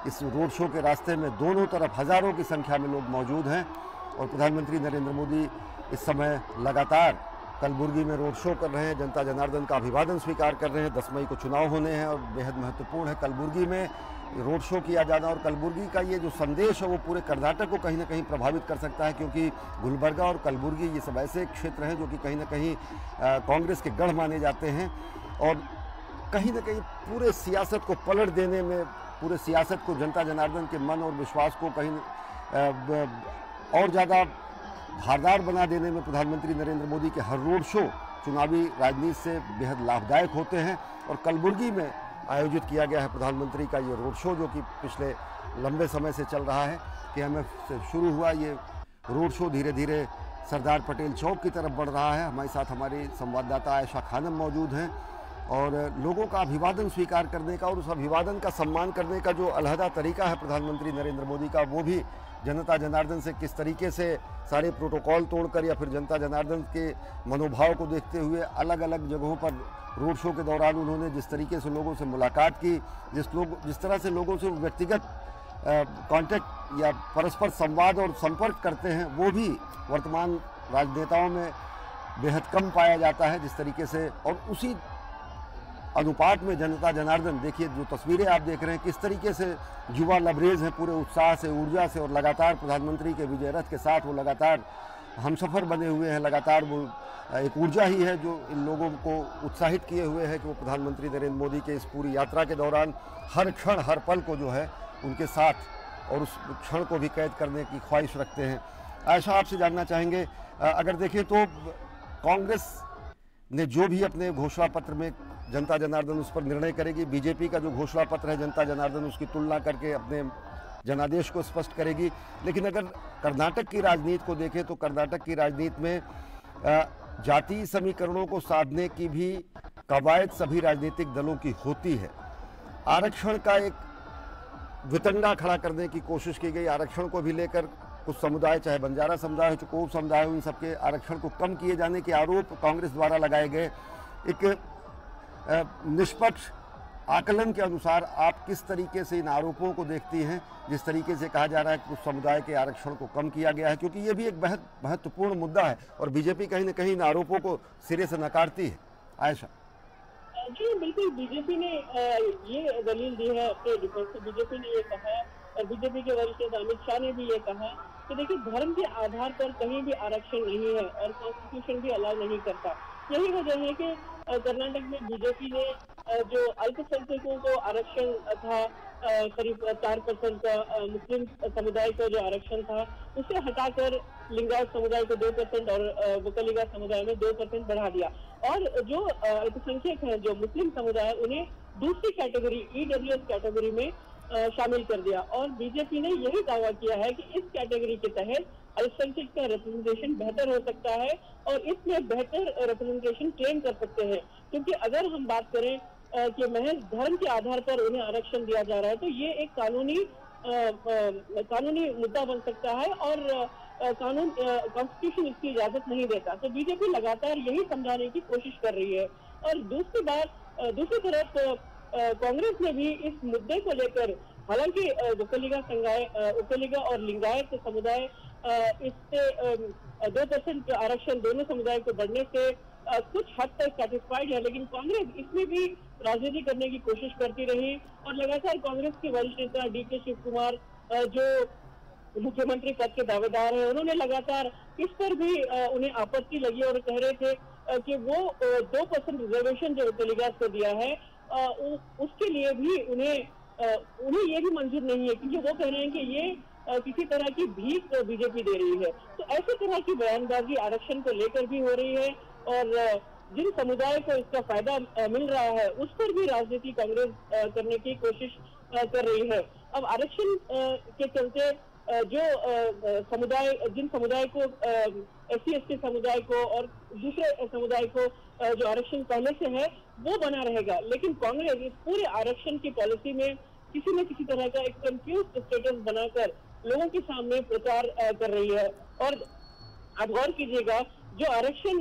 इस रोड शो के रास्ते में दोनों तरफ हजारों की संख्या में लोग मौजूद हैं। और प्रधानमंत्री नरेंद्र मोदी इस समय लगातार कलबुर्गी में रोड शो कर रहे हैं, जनता जनार्दन का अभिवादन स्वीकार कर रहे हैं। 10 मई को चुनाव होने हैं और बेहद महत्वपूर्ण है कलबुर्गी में रोड शो किया जाना, और कलबुर्गी का ये जो संदेश है वो पूरे कर्नाटक को कहीं ना कहीं प्रभावित कर सकता है, क्योंकि गुलबर्गा और कलबुर्गी ये सब ऐसे क्षेत्र हैं जो कि कहीं ना कहीं कांग्रेस के गढ़ माने जाते हैं, और कहीं ना कहीं पूरे सियासत को पलट देने में, पूरे सियासत को, जनता जनार्दन के मन और विश्वास को कहीं और ज़्यादा धारदार बना देने में प्रधानमंत्री नरेंद्र मोदी के हर रोड शो चुनावी राजनीति से बेहद लाभदायक होते हैं। और कलबुर्गी में आयोजित किया गया है प्रधानमंत्री का ये रोड शो, जो कि पिछले लंबे समय से चल रहा है। KMF से शुरू हुआ ये रोड शो धीरे धीरे सरदार पटेल चौक की तरफ बढ़ रहा है। हमारे साथ हमारी संवाददाता आयशा खानम मौजूद हैं, और लोगों का अभिवादन स्वीकार करने का और उस अभिवादन का सम्मान करने का जो अलहदा तरीका है प्रधानमंत्री नरेंद्र मोदी का, वो भी जनता जनार्दन से किस तरीके से सारे प्रोटोकॉल तोड़कर या फिर जनता जनार्दन के मनोभाव को देखते हुए अलग अलग जगहों पर रोड शो के दौरान उन्होंने जिस तरीके से लोगों से मुलाकात की, जिस तरह से लोगों से व्यक्तिगत कांटेक्ट या परस्पर संवाद और संपर्क करते हैं, वो भी वर्तमान राजनेताओं में बेहद कम पाया जाता है जिस तरीके से। और उसी अनुपात में जनता जनार्दन, देखिए जो तस्वीरें आप देख रहे हैं किस तरीके से युवा लबरेज हैं, पूरे उत्साह से, ऊर्जा से, और लगातार प्रधानमंत्री के विजय रथ के साथ वो लगातार हमसफ़र बने हुए हैं। लगातार वो एक ऊर्जा ही है जो इन लोगों को उत्साहित किए हुए है कि वो प्रधानमंत्री नरेंद्र मोदी के इस पूरी यात्रा के दौरान हर क्षण हर पल को जो है उनके साथ और उस क्षण को भी कैद करने की ख्वाहिश रखते हैं। आयशा, आपसे जानना चाहेंगे, अगर देखें तो कांग्रेस ने जो भी अपने घोषणा पत्र में जनता जनार्दन उस पर निर्णय करेगी, बीजेपी का जो घोषणा पत्र है जनता जनार्दन उसकी तुलना करके अपने जनादेश को स्पष्ट करेगी, लेकिन अगर कर्नाटक की राजनीति को देखें तो कर्नाटक की राजनीति में जातीय समीकरणों को साधने की भी कवायद सभी राजनीतिक दलों की होती है। आरक्षण का एक वितंडा खड़ा करने की कोशिश की गई, आरक्षण को भी लेकर कुछ समुदाय, चाहे बंजारा समुदाय हो, चुकोब समुदाय हो, इन सबके आरक्षण को कम किए जाने के आरोप कांग्रेस द्वारा लगाए गए। एक निष्पक्ष आकलन के अनुसार आप किस तरीके से इन आरोपों को देखती हैं, जिस तरीके से कहा जा रहा है कि कुछ समुदाय के आरक्षण को कम किया गया है, क्योंकि ये भी एक बेहद महत्वपूर्ण मुद्दा है और बीजेपी कहीं ना कहीं इन आरोपों को सिरे से नकारती है। आयशा जी बिल्कुल, बीजेपी ने ये दलील दी है अपने रिपोर्ट से। बीजेपी ने ये कहा है और बीजेपी के वरिष्ठ नेता अमित शाह ने भी ये कहा कि देखिए धर्म के आधार पर कहीं भी आरक्षण नहीं है और कॉन्स्टिट्यूशन भी अलाउ नहीं करता। यही वजह है कि कर्नाटक में बीजेपी ने जो अल्पसंख्यकों को आरक्षण था, करीब 4% का मुस्लिम समुदाय का जो आरक्षण था उसे हटाकर लिंगायत समुदाय को 2% और वकलिगा समुदाय में 2% बढ़ा दिया, और जो अल्पसंख्यक हैं जो मुस्लिम समुदाय उन्हें दूसरी कैटेगरी EWS कैटेगरी में शामिल कर दिया। और बीजेपी ने यही दावा किया है कि इस कैटेगरी के तहत अल्पसंख्यक का रिप्रेजेंटेशन बेहतर हो सकता है और इसमें बेहतर रिप्रेजेंटेशन क्लेम कर सकते हैं, क्योंकि अगर हम बात करें कि महज धर्म के आधार पर उन्हें आरक्षण दिया जा रहा है तो ये एक कानूनी मुद्दा बन सकता है और कॉन्स्टिट्यूशन इसकी इजाजत नहीं देता। तो बीजेपी लगातार यही समझाने की कोशिश कर रही है। और दूसरी तरफ कांग्रेस ने भी इस मुद्दे को लेकर, हालांकि वकलिगा और लिंगायत समुदाय इससे 2% आरक्षण दोनों समुदाय को बढ़ने से कुछ हद तक सेटिस्फाइड है, लेकिन कांग्रेस इसमें भी राजनीति करने की कोशिश करती रही और लगातार कांग्रेस के वरिष्ठ नेता DK शिव कुमार जो मुख्यमंत्री पद के दावेदार हैं, उन्होंने लगातार इस पर भी उन्हें आपत्ति लगी और कह रहे थे कि वो 2% रिजर्वेशन जो वकलिगात को दिया है उसके लिए भी उन्हें ये भी मंजूर नहीं है, क्योंकि वो कह रहे हैं कि ये किसी तरह की भीख बीजेपी दे रही है। तो ऐसे तरह की बयानबाजी आरक्षण को लेकर भी हो रही है और जिन समुदाय को इसका फायदा मिल रहा है उस पर भी राजनीति कांग्रेस करने की कोशिश कर रही है। अब आरक्षण के चलते जिन समुदाय को SC/ST समुदाय को और दूसरे समुदाय को जो आरक्षण पहले से है वो बना रहेगा, लेकिन कांग्रेस इस पूरे आरक्षण की पॉलिसी में किसी न किसी तरह का एक कंफ्यूज स्टेटस बनाकर लोगों के सामने प्रचार कर रही है। और आप गौर कीजिएगा, जो आरक्षण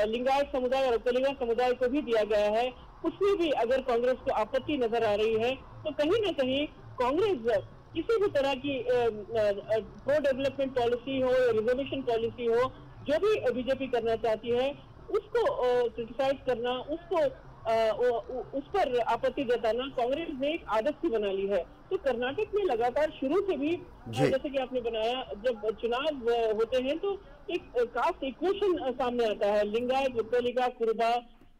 लिंगायत समुदाय और वकलिगा समुदाय को भी दिया गया है उसमें भी अगर कांग्रेस को आपत्ति नजर आ रही है तो कहीं ना कहीं कांग्रेस किसी भी तरह की प्रो डेवलपमेंट पॉलिसी हो या रिजर्वेशन पॉलिसी हो, जो भी बीजेपी करना चाहती है उसको क्रिटिसाइज करना, उसको उस पर आपत्ति जताना कांग्रेस ने एक आदत सी बना ली है। तो कर्नाटक में लगातार शुरू से भी जैसे कि आपने बनाया, जब चुनाव होते हैं तो एक कास्ट इक्वेशन सामने आता है, लिंगायत, वित्तलिका, कुरुबा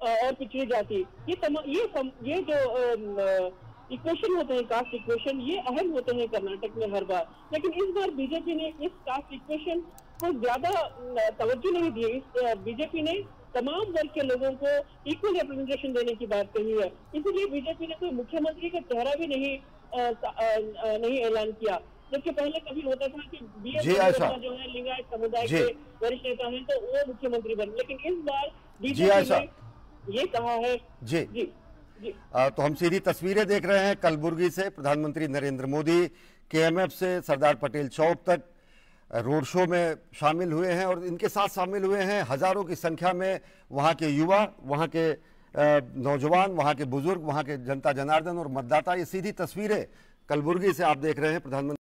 और पिछड़ी जाति, ये जो इक्वेशन होते हैं, कास्ट इक्वेशन, ये अहम होते हैं कर्नाटक में हर बार। लेकिन इस बार बीजेपी ने इस कास्ट इक्वेशन को ज्यादा तवज्जो नहीं दी। बीजेपी ने तमाम वर्ग के लोगों को इक्वल रिप्रेजेंटेशन देने की बात कही है। इसीलिए बीजेपी ने कोई मुख्यमंत्री का चेहरा भी नहीं ऐलान किया, जबकि पहले कभी होता था कि जो है लिंगायत समुदाय के वरिष्ठ नेता हैं तो वो मुख्यमंत्री बने। लेकिन इस बार बीजेपी ने ये कहा है। जी जी जी तो हम सीधी तस्वीरें देख रहे हैं कलबुर्गी से। प्रधानमंत्री नरेंद्र मोदी केएमएफ से सरदार पटेल चौक तक रोड शो में शामिल हुए हैं और इनके साथ शामिल हुए हैं हजारों की संख्या में वहां के युवा, वहां के नौजवान, वहां के बुजुर्ग, वहां के जनता जनार्दन और मतदाता। ये सीधी तस्वीरें कलबुर्गी से आप देख रहे हैं। प्रधानमंत्री